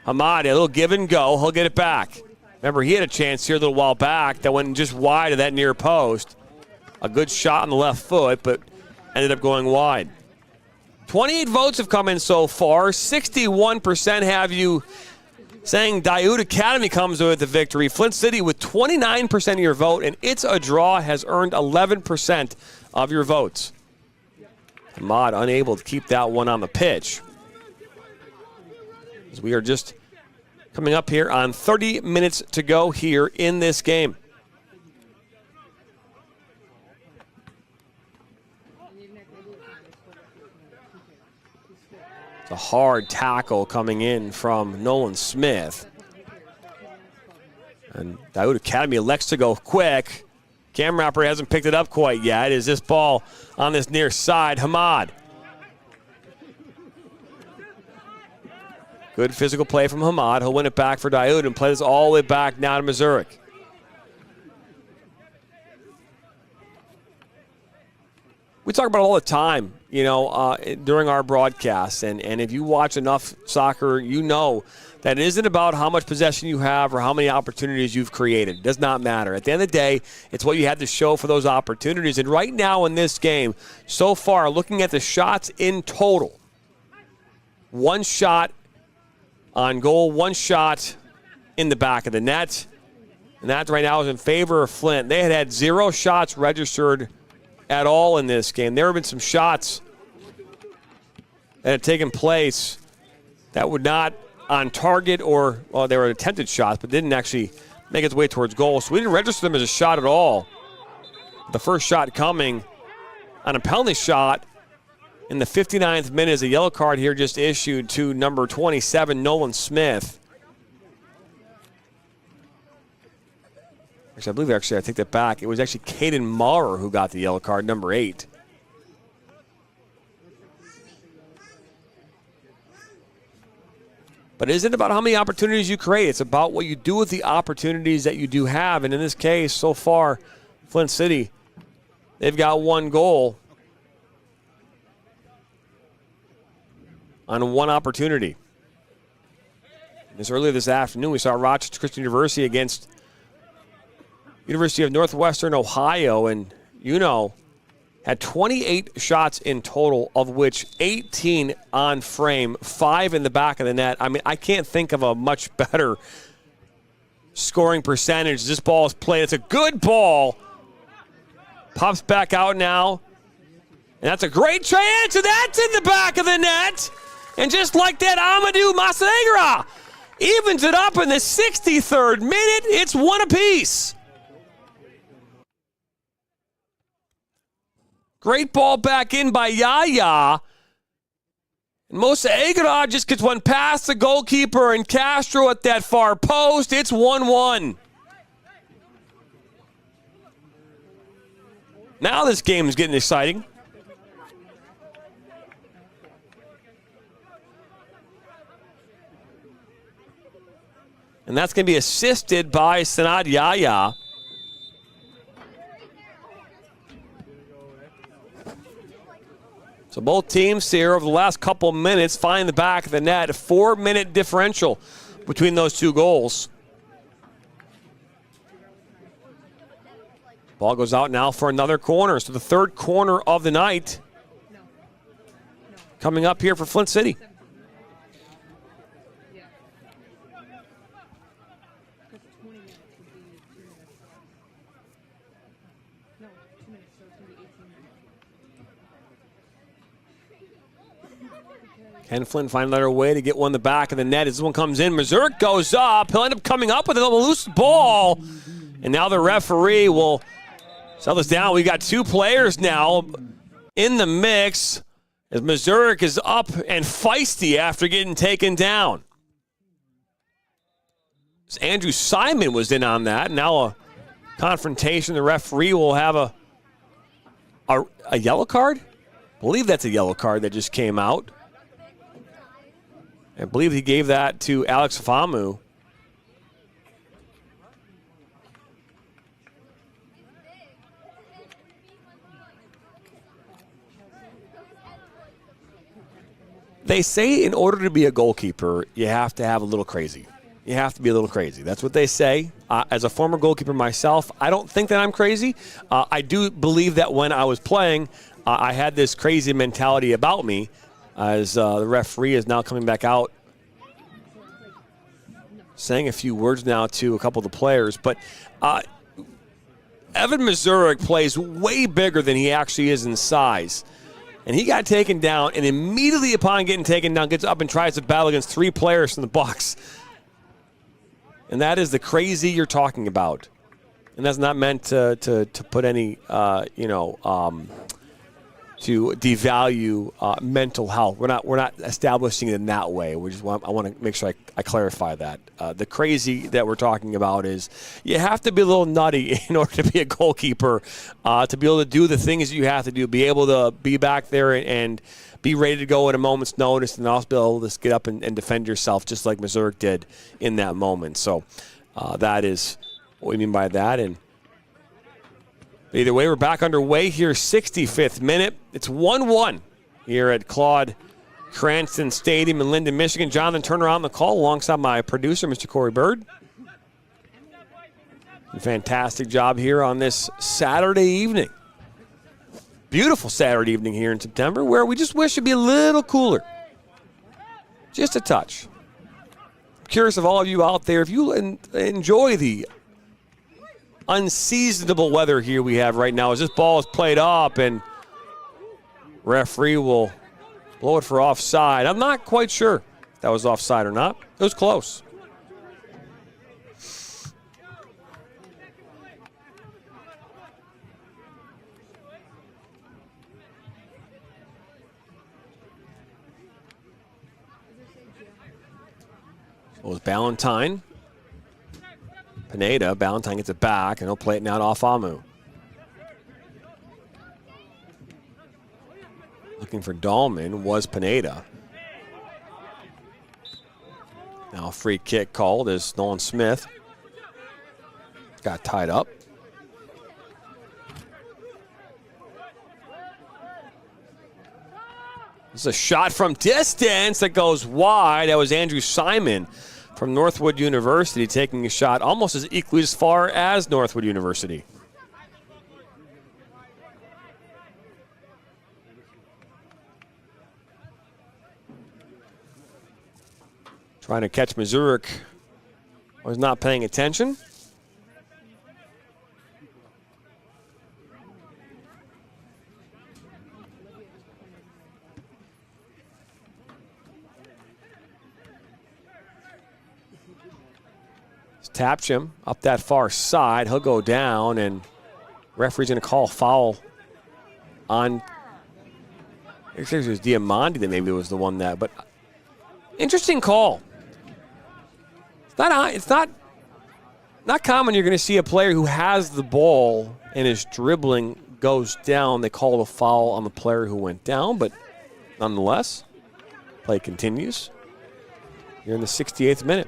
Hamad, a little give and go. He'll get it back. Remember, he had a chance here a little while back that went just wide of that near post. A good shot on the left foot, but ended up going wide. 28 votes have come in so far. 61% have you saying Daiud Academy comes with the victory. Flint City with 29% of your vote, and It's a Draw has earned 11% of your votes. Hamad unable to keep that one on the pitch. As we are just coming up here on 30 minutes to go here in this game. It's a hard tackle coming in from Nolan Smith. And Daiud Academy elects to go quick. Cam Rapper hasn't picked it up quite yet. Is this ball on this near side? Hamad. Good physical play from Hamad. He'll win it back for Daiud and play this all the way back now to Missouri. We talk about it all the time, during our broadcasts. And if you watch enough soccer, you know that it isn't about how much possession you have or how many opportunities you've created. It does not matter. At the end of the day, it's what you had to show for those opportunities. And right now in this game, so far, looking at the shots in total, one shot on goal, one shot in the back of the net. And that right now is in favor of Flint. They had 0 shots registered at all in this game. There have been some shots that had taken place that would not on target or, well, they were attempted shots, but didn't actually make its way towards goal. So we didn't register them as a shot at all. The first shot coming on a penalty shot in the 59th minute is a yellow card here just issued to number 27, Nolan Smith. Actually, I believe I take that back. It was actually Caden Maurer who got the yellow card, number 8. But it isn't about how many opportunities you create. It's about what you do with the opportunities that you do have. And in this case, so far, Flint City, they've got 1 goal on 1 opportunity. Earlier this afternoon, we saw Rochester Christian University against University of Northwestern Ohio, and had 28 shots in total, of which 18 on frame, 5 in the back of the net. I mean, I can't think of a much better scoring percentage. This ball is played. It's a good ball. Pops back out now. And that's a great chance, and that's in the back of the net. And just like that, Amadou Masanegra evens it up in the 63rd minute. It's 1 apiece. Great ball back in by Yaya. And Mosa Aguilar just gets one past the goalkeeper and Castro at that far post. It's 1-1. Now this game is getting exciting. And that's going to be assisted by Sanad Yaya. So both teams here over the last couple minutes find the back of the net. A 4-minute differential between those 2 goals. Ball goes out now for another corner. So the 3rd corner of the night coming up here for Flint City. Can FLINT find another way to get one in the back of the net? As this one comes in, Mazurk goes up. He'll end up coming up with a loose ball. And now the referee will settle this down. We got two players now in the mix as Mazurk is up and feisty after getting taken down. As Andrew Simon was in on that. Now a confrontation. The referee will have a yellow card? I believe that's a yellow card that just came out. I believe he gave that to Alex Famu. They say in order to be a goalkeeper, you have to have a little crazy. You have to be a little crazy. That's what they say. As a former goalkeeper myself, I don't think that I'm crazy. I do believe that when I was playing, I had this crazy mentality about me, as the referee is now coming back out, saying a few words now to a couple of the players. But Evan Mazurek plays way bigger than he actually is in size. And he got taken down, and immediately upon getting taken down, gets up and tries to battle against three players from the box. And that is the crazy you're talking about. And that's not meant to put any, to devalue mental health. We're not establishing it in that way. I want to make sure I clarify that. The crazy that we're talking about is you have to be a little nutty in order to be a goalkeeper, to be able to do the things you have to do, be able to be back there and be ready to go at a moment's notice, and also be able to get up and defend yourself just like Mazurk did in that moment. So that is what we mean by that. And either way, we're back underway here, 65th minute. It's 1-1 here at Claude Cranston Stadium in Linden, Michigan. Jonathan Turner on the call alongside my producer, Mr. Corey Bird. A fantastic job here on this Saturday evening. Beautiful Saturday evening here in September, where we just wish it'd be a little cooler. Just a touch. I'm curious of all of you out there, if you enjoy the unseasonable weather here we have right now, as this ball is played up and referee will blow it for offside. I'm not quite sure if that was offside or not. It was close. So it was Ballantyne. Pineda. Ballantyne gets it back, and he'll play it now to Afamu. Looking for Dahlman was Pineda. Now a free kick called as Nolan Smith got tied up. This is a shot from distance that goes wide. That was Andrew Simon from Northwood University taking a shot almost as equally as far as Northwood University. Trying to catch Mazurek, was not paying attention. Tapped him up that far side. He'll go down, and referee's going to call a foul on, I think it was Diamandi that maybe was the one that, but interesting call. It's not common you're going to see a player who has the ball and is dribbling goes down. They call a foul on the player who went down, but nonetheless, play continues. You're in the 68th minute.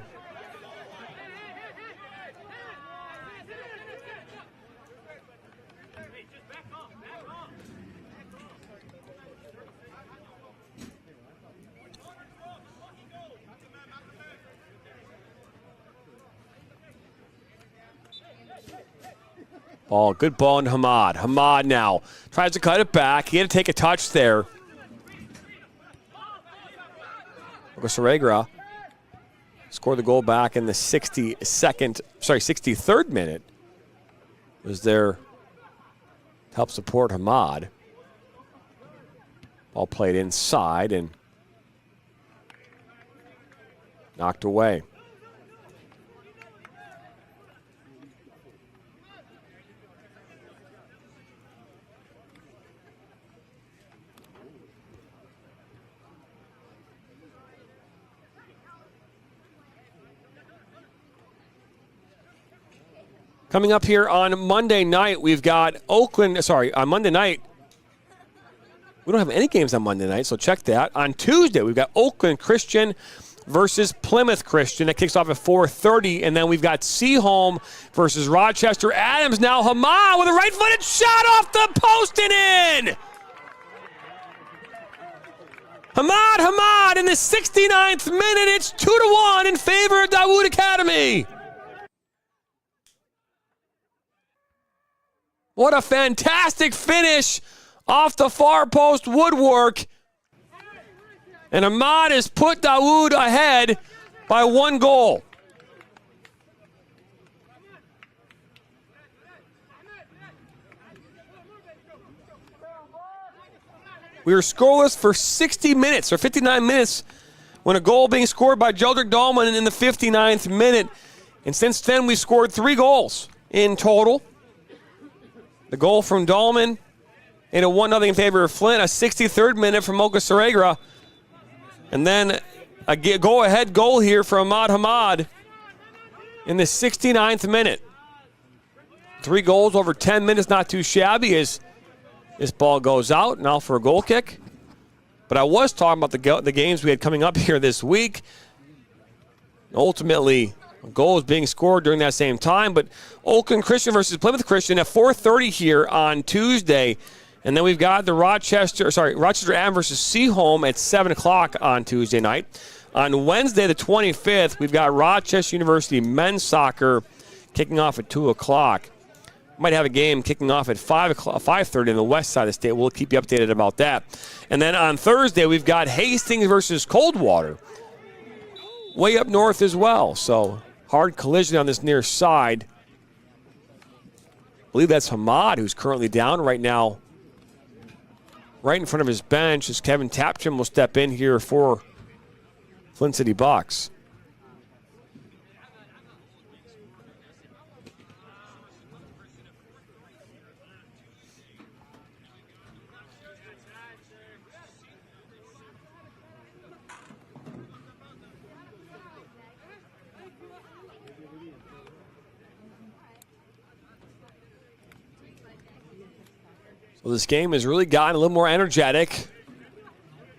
Ball, good ball into Hamad. Hamad now tries to cut it back. He had to take a touch there. Ogoseregra scored the goal back in the 63rd minute. Was there to help support Hamad. Ball played inside, and Knocked away. Coming up here on Monday night, we've got Oakland. Sorry, on Monday night, we don't have any games on Monday night, so check that. On Tuesday, we've got Oakland Christian versus Plymouth Christian. That kicks off at 4:30, and then we've got Seaholm versus Rochester Adams. Now Hamad with a right-footed shot off the post and in. Hamad in the 69th minute. It's 2-1 in favor of Dawood Academy. What a fantastic finish off the far post woodwork. And Hamad has put Dawood ahead by 1 goal. We were scoreless for 60 minutes, or 59 minutes, when a goal being scored by Jeldrick Dahlman in the 59th minute. And since then, we scored 3 goals in total. The goal from Dahlman in a 1-0 in favor of Flint, a 63rd minute from Mocha Saregra. And then a go-ahead goal here from Hamad in the 69th minute. 3 goals over 10 minutes, not too shabby as this ball goes out. Now for a goal kick. But I was talking about the games we had coming up here this week. Ultimately, a goal is being scored during that same time. But Oakland Christian versus Plymouth Christian at 4:30 here on Tuesday. And then we've got the Rochester Adams versus Seaholm at 7 o'clock on Tuesday night. On Wednesday, the 25th, we've got Rochester University men's soccer kicking off at 2 o'clock. Might have a game kicking off at 5:30 in the west side of the state. We'll keep you updated about that. And then on Thursday, we've got Hastings versus Coldwater. Way up north as well. So hard collision on this near side. I believe that's Hamad, who's currently down right now, right in front of his bench, as Kevin Tapcham will step in here for Flint City Bucks. Well, this game has really gotten a little more energetic.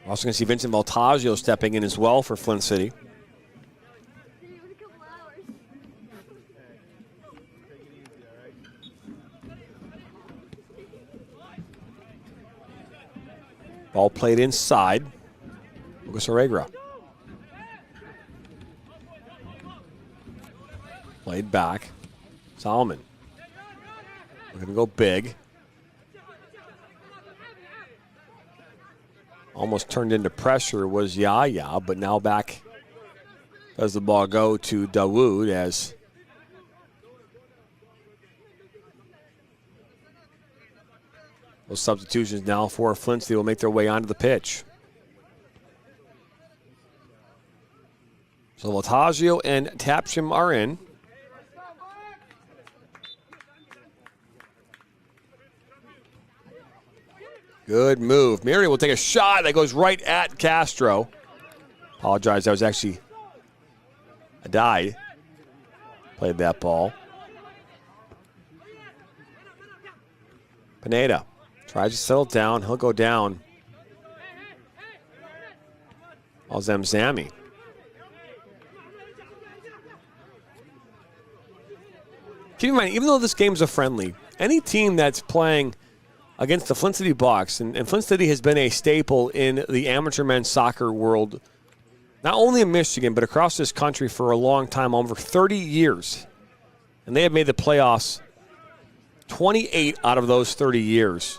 We're also going to see Vincent Voltaggio stepping in as well for Flint City. Ball played inside. Lucas Oregra. Played back. Solomon. We're going to go big. Almost turned into pressure was Yaya, but now back does the ball go to Dawood as those substitutions now for Flint City will make their way onto the pitch. So Voltaggio and Tapcham are in. Good move. Mary will take a shot that goes right at Castro. Apologize, that was actually a dive. Played that ball. Pineda tries to settle down. He'll go down. Al-Zamzami. Keep in mind, even though this game's a friendly, any team that's playing against the Flint City Bucks, and Flint City has been a staple in the amateur men's soccer world, not only in Michigan, but across this country for a long time, over 30 years. And they have made the playoffs 28 out of those 30 years.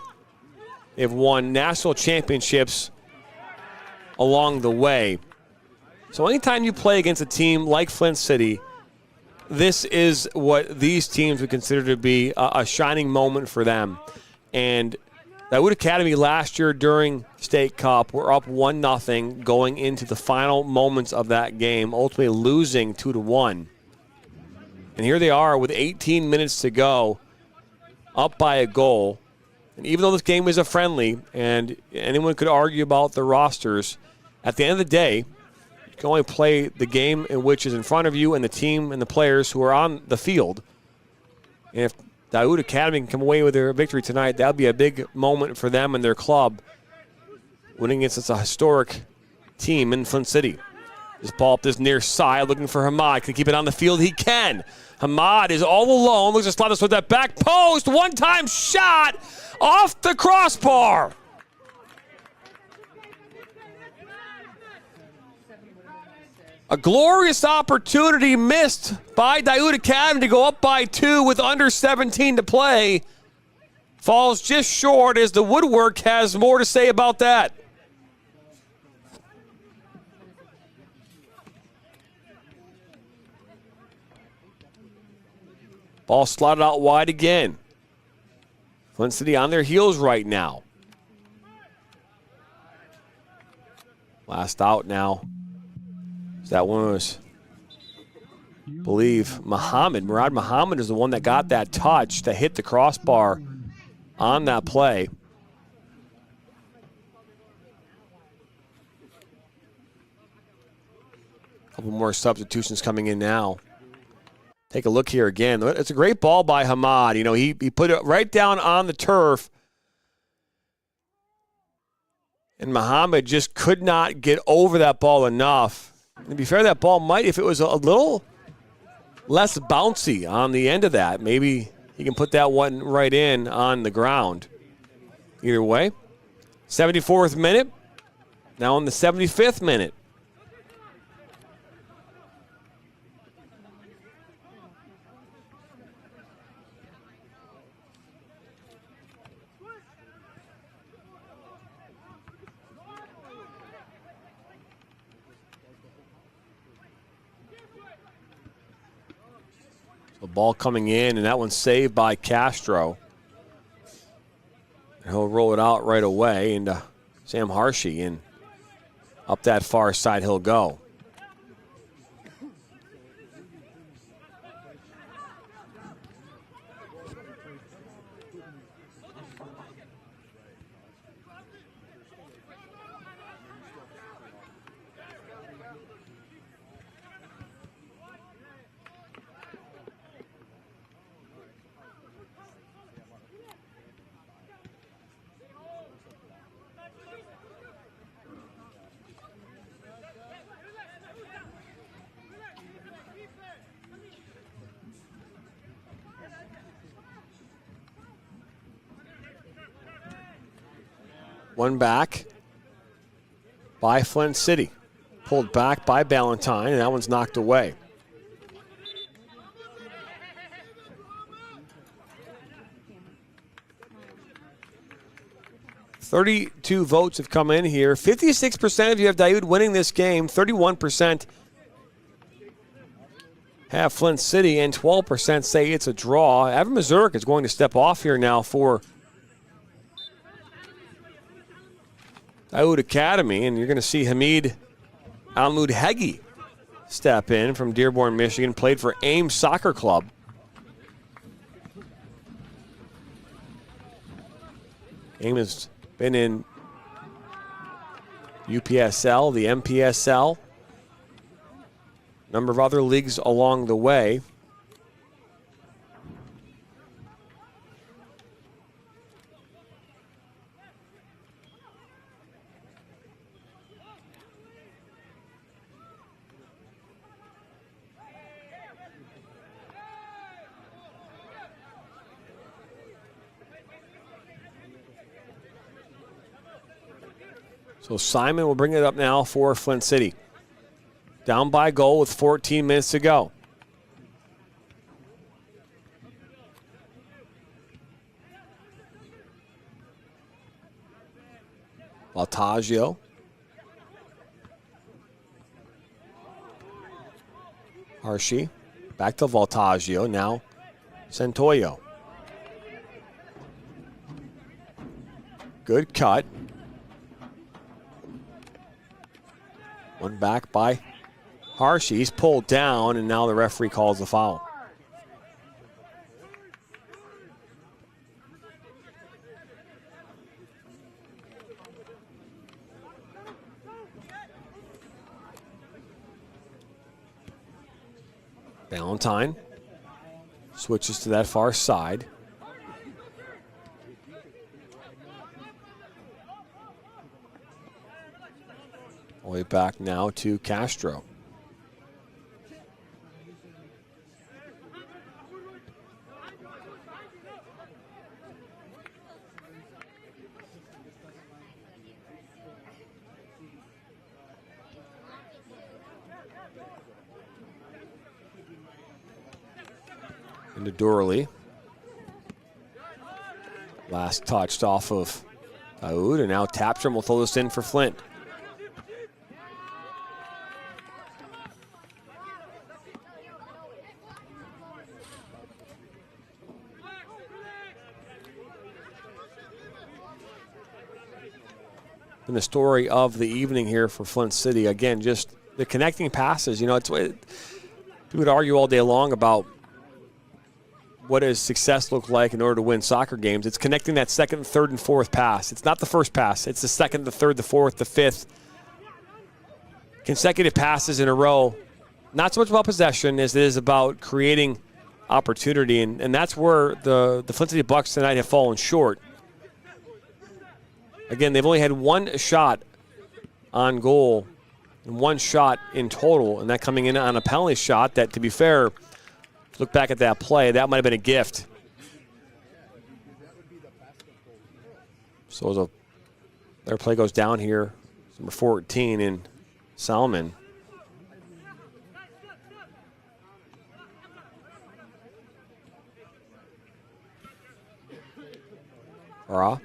They've won national championships along the way. So anytime you play against a team like Flint City, this is what these teams would consider to be a shining moment for them. And Daiwood Academy last year during State Cup were up 1-0 going into the final moments of that game, ultimately losing 2-1. And here they are with 18 minutes to go, up by a goal. And even though this game is a friendly, and anyone could argue about the rosters, at the end of the day, you can only play the game in which is in front of you and the team and the players who are on the field. And if Daiwood Academy can come away with their victory tonight, that would be a big moment for them and their club, winning against such a historic team in Flint City. This ball up this near side, looking for Hamad. Can he keep it on the field? He can. Hamad is all alone. Looks to slide us with that back post. One-time shot off the crossbar. A glorious opportunity missed by Daiwood Academy to go up by 2 with under 17 to play. Falls just short as the woodwork has more to say about that. Ball slotted out wide again. Flint City on their heels right now. Last out now. That one was, I believe, Muhammad. Murad Muhammad is the one that got that touch that hit the crossbar on that play. A couple more substitutions coming in now. Take a look here again. It's a great ball by Hamad. You know, he put it right down on the turf. And Muhammad just could not get over that ball enough. And to be fair, that ball might, if it was a little less bouncy on the end of that, maybe he can put that one right in on the ground. Either way, 74th minute, now in the 75th minute. The ball coming in, and that one's saved by Castro. And he'll roll it out right away into Sam Hershey, and up that far side he'll go. One back by Flint City. Pulled back by Ballantyne, and that one's knocked away. "32 votes have come in here. 56% of you have Daiwood winning this game. 31% have Flint City, and 12% say it's a draw. Evan Mazurk is going to step off here now for Daiwood Academy, and you're going to see Hamid Al-Mudhegi step in from Dearborn, Michigan, played for Ames Soccer Club. Ames has been in UPSL, the MPSL, a number of other leagues along the way. So Simon will bring it up now for Flint City. Down by a goal with 14 minutes to go. Valtaggio. Hershey. Back to Valtaggio. Now Santoyo. Good cut. One back by Hershey. He's pulled down, and now the referee calls the foul. Valentine switches to that far side. All the way back now to Castro. Into Dorley. Last touched off of Daoud, and now Tapstrom will throw this in for Flint. And the story of the evening here for Flint City, again, just the connecting passes. You know, we would argue all day long about what does success look like in order to win soccer games. It's connecting that second, third, and fourth pass. It's not the first pass. It's the second, the third, the fourth, the fifth. Consecutive passes in a row. Not so much about possession as it is about creating opportunity, and that's where the Flint City Bucks tonight have fallen short. Again, they've only had one shot on goal and one shot in total, and that coming in on a penalty shot that, to be fair, look back at that play, that might have been a gift. So their play goes down here. Number 14 in Salmon. Ra.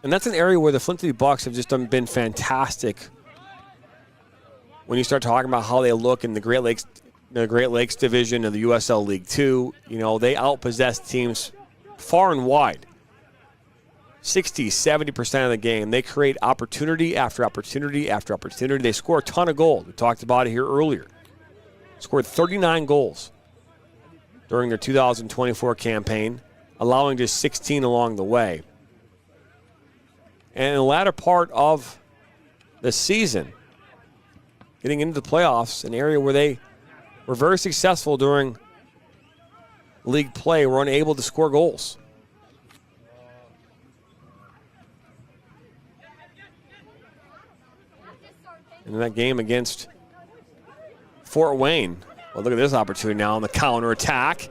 And that's an area where the Flint City Bucks have just been fantastic. When you start talking about how they look in the Great Lakes division of the USL League 2, you know, they outpossess teams far and wide. 60, 70% of the game. They create opportunity after opportunity after opportunity. They score a ton of goals. We talked about it here earlier. Scored 39 goals during their 2024 campaign, allowing just 16 along the way. And in the latter part of the season, getting into the playoffs, an area where they were very successful during league play, were unable to score goals. And in that game against Fort Wayne, well, look at this opportunity now on the counter attack.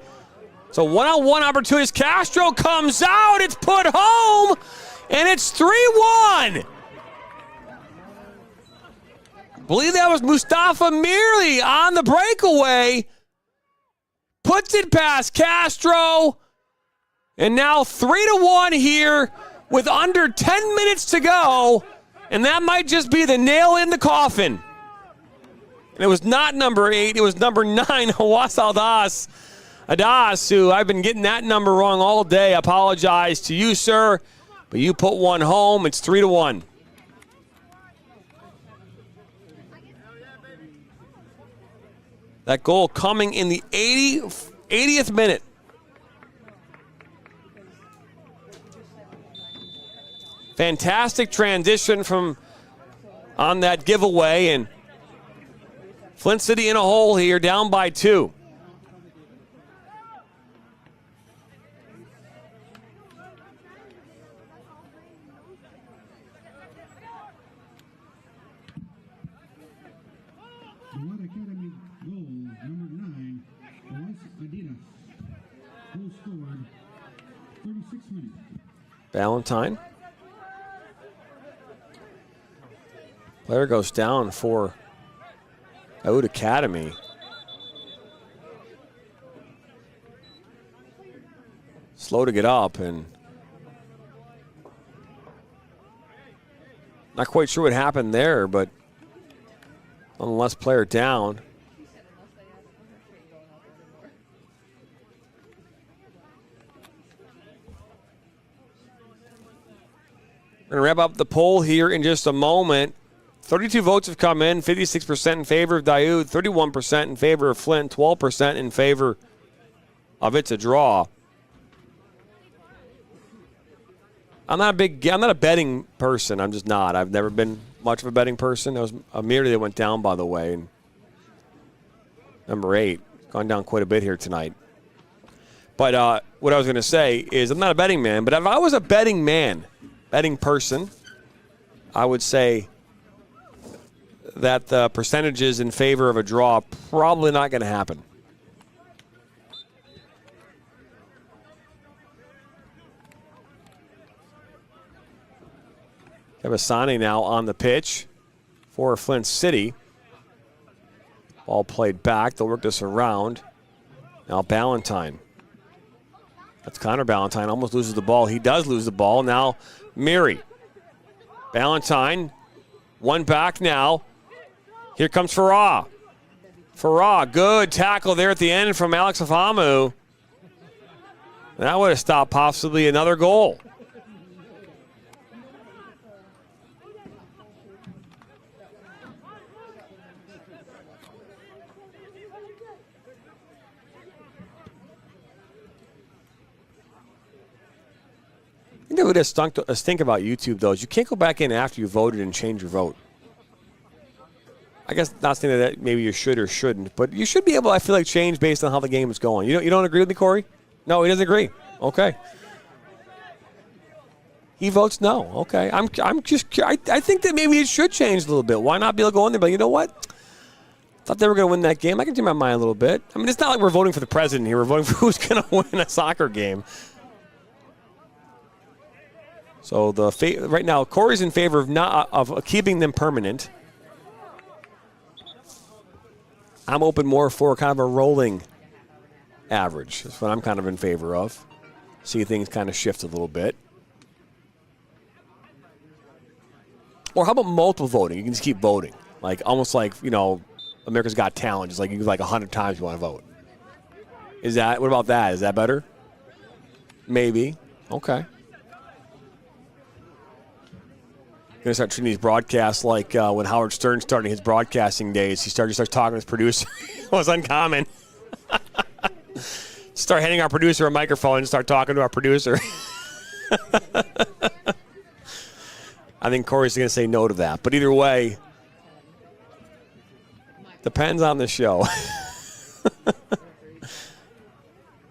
So one-on-one opportunities. Castro comes out. It's put home, and it's 3-1. I believe that was Mustafa Mirli on the breakaway. Puts it past Castro. And now 3-1 here with under 10 minutes to go. And that might just be the nail in the coffin. And it was not number 8. It was number 9, Hawas Adas, who I've been getting that number wrong all day. I apologize to you, sir. But you put one home. It's 3-1. That goal coming in the 80th minute. Fantastic transition from on that giveaway, and Flint City in a hole here, down by 2. Valentine. Player goes down for Daoud Academy. Slow to get up, and not quite sure what happened there, but nonetheless, player down. going to wrap up the poll here in just a moment. 32 votes have come in, 56% in favor of Daoud, 31% in favor of Flint, 12% in favor of it's a draw. I'm not a betting person. I'm just not. I've never been much of a betting person. That was a Miri that went down, by the way. And number 8, gone down quite a bit here tonight. But what I was going to say is I'm not a betting man, but if I was a betting man, betting person, I would say that the percentages in favor of a draw probably not going to happen. Kabasani now on the pitch for Flint City. Ball played back. They'll work this around. Now Ballantyne. That's Connor Ballantyne. Almost loses the ball. He does lose the ball. Now Miri. Ballantyne. One back now. Here comes Farah. Farah, good tackle there at the end from Alex Afamu. That would have stopped possibly another goal. You know what has stink about YouTube, though, is you can't go back in after you voted and change your vote. I guess not saying that maybe you should or shouldn't, but you should be able, I feel like, change based on how the game is going. You don't agree with me, Corey? No, he doesn't agree. Okay. He votes no. Okay. I think that maybe it should change a little bit. Why not be able to go in there? But you know what? Thought they were going to win that game. I can change my mind a little bit. I mean, it's not like we're voting for the president here. We're voting for who's going to win a soccer game. So right now, Corey's in favor of keeping them permanent. I'm open more for kind of a rolling average. That's what I'm kind of in favor of. See things kind of shift a little bit. Or how about multiple voting? You can just keep voting. Like almost like, America's Got Talent. Just like you 100 times you want to vote. What about that? Is that better? Maybe. Okay. Going to start treating these broadcasts like when Howard Stern started his broadcasting days. He starts talking to his producer. It was uncommon. Start handing our producer a microphone and start talking to our producer. I think Corey's going to say no to that. But either way, depends on the show.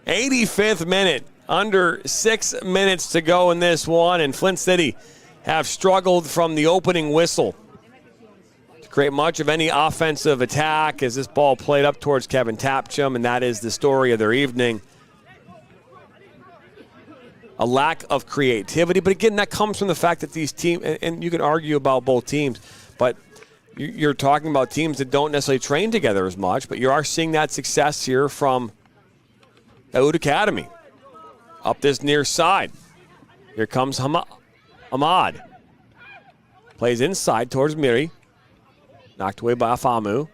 85th minute. Under 6 minutes to go in this one. And Flint City have struggled from the opening whistle to create much of any offensive attack as this ball played up towards Kevin Tapchum, and that is the story of their evening. A lack of creativity, but again, that comes from the fact that these teams, and you can argue about both teams, but you're talking about teams that don't necessarily train together as much, but you are seeing that success here from Daoud Academy. Up this near side. Here comes Ahmad. Plays inside towards Miri. Knocked away by Afamu.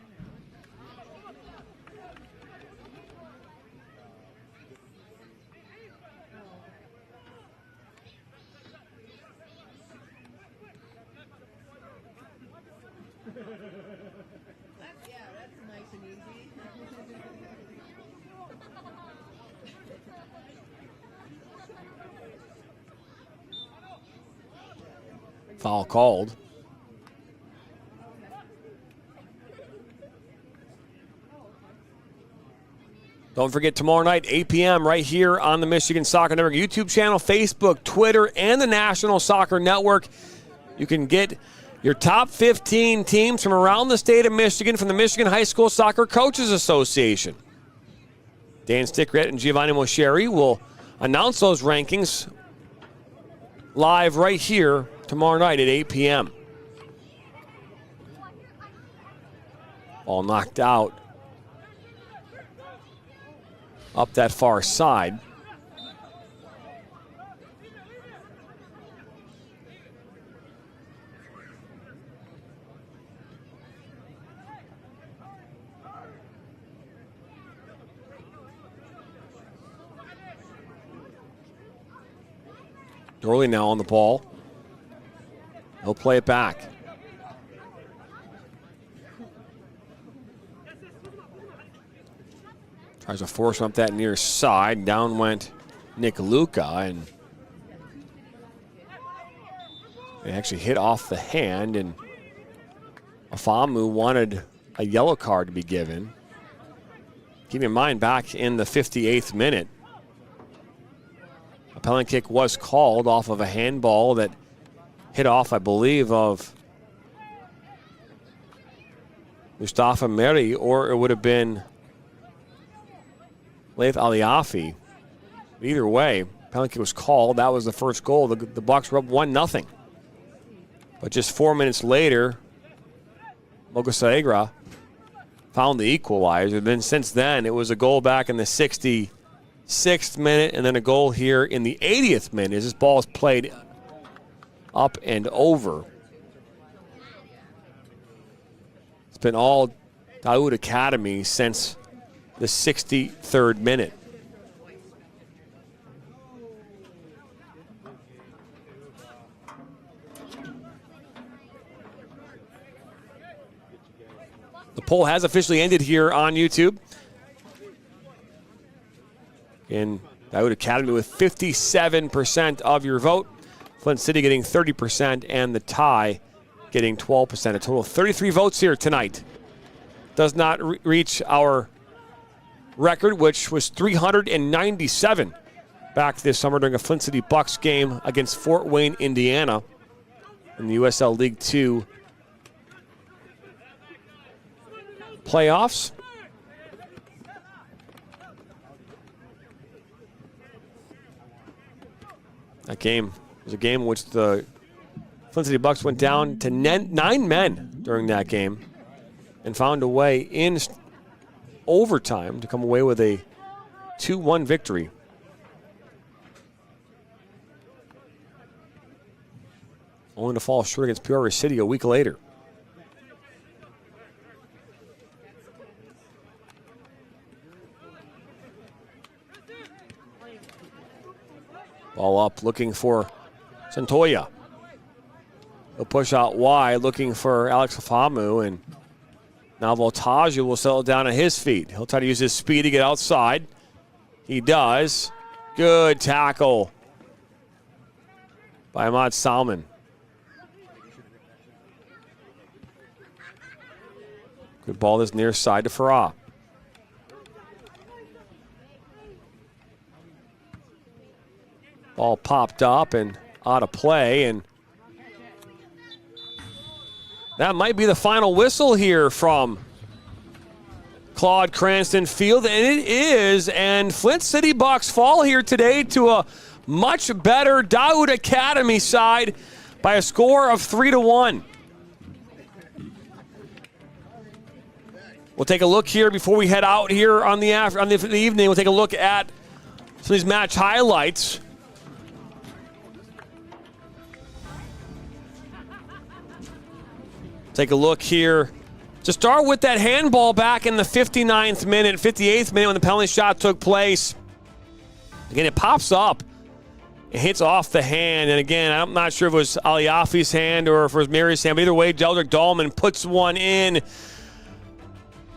Foul called. Don't forget, tomorrow night, 8 p.m., right here on the Michigan Soccer Network YouTube channel, Facebook, Twitter, and the National Soccer Network. You can get your top 15 teams from around the state of Michigan from the Michigan High School Soccer Coaches Association. Dan Stickret and Giovanni Moscheri will announce those rankings live right here tomorrow night at 8 p.m. Ball knocked out up that far side. Dorley now on the ball. He'll play it back. Tries to force him up that near side. Down went Nick Luca, and they actually hit off the hand, and Afamu wanted a yellow card to be given. Keep in mind, back in the 58th minute, a penalty kick was called off of a handball that hit off, I believe, of Mustafa Meri, or it would have been Laith Aliafi. Either way, penalty kick was called. That was the first goal. The Bucks were up 1-0. But just 4 minutes later, Mogosaegra found the equalizer. Then since then, it was a goal back in the 66th minute, and then a goal here in the 80th minute as this ball is played up and over. It's been all Daoud Academy since the 63rd minute. The poll has officially ended here on YouTube. In Daoud Academy with 57% of your vote. Flint City getting 30% and the tie getting 12%. A total of 33 votes here tonight. Does not reach our record, which was 397 back this summer during a Flint City Bucks game against Fort Wayne, Indiana in the USL League 2 playoffs. That game was a game in which the Flint City Bucks went down to 9 men during that game and found a way in overtime to come away with a 2-1 victory. Only to fall short against Peoria City a week later. Ball up, looking for Santoya. He'll push out wide, looking for Alex Afamu, and now Voltaggio will settle down at his feet. He'll try to use his speed to get outside. He does. Good tackle by Ahmad Salman. Good ball this near side to Farah. Ball popped up and out of play, and that might be the final whistle here from Claude Cranston Field, and it is, and Flint City Bucks fall here today to a much better Daoud Academy side by a score of 3-1. We'll take a look here before we head out here on the evening. We'll take a look at some of these match highlights. Take a look here. To start with that handball back in the 59th minute, 58th minute when the penalty shot took place. Again, it pops up. It hits off the hand. And again, I'm not sure if it was Aliafi's hand or if it was Mary's hand. But either way, Deldrick Dahlman puts one in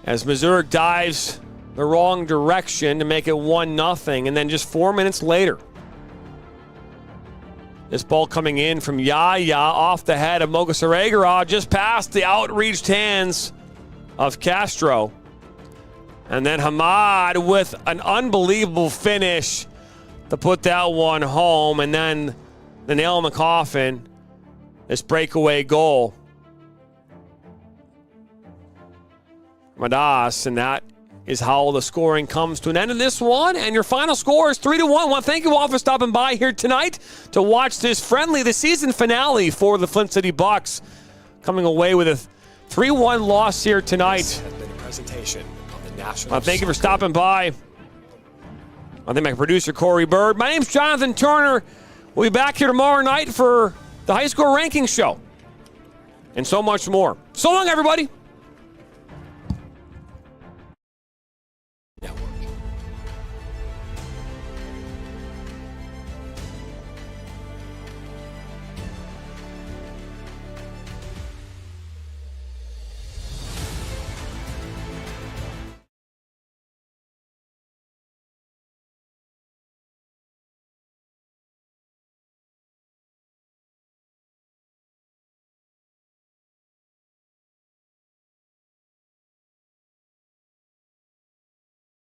as Missouri dives the wrong direction to make it 1-0. And then just 4 minutes later, this ball coming in from Yaya off the head of Mogosaegra, just past the outreached hands of Castro. And then Hamad with an unbelievable finish to put that one home. And then the nail in the coffin, this breakaway goal. Madas, and that is how the scoring comes to an end of this one. And your final score is 3-1. I want to thank you all for stopping by here tonight to watch this friendly, the season finale for the Flint City Bucks, coming away with a 3-1 loss here tonight. This has been a presentation of the National. Thank you for stopping by. I thank my producer, Corey Bird. My name's Jonathan Turner. We'll be back here tomorrow night for the high school ranking show and so much more. So long, everybody.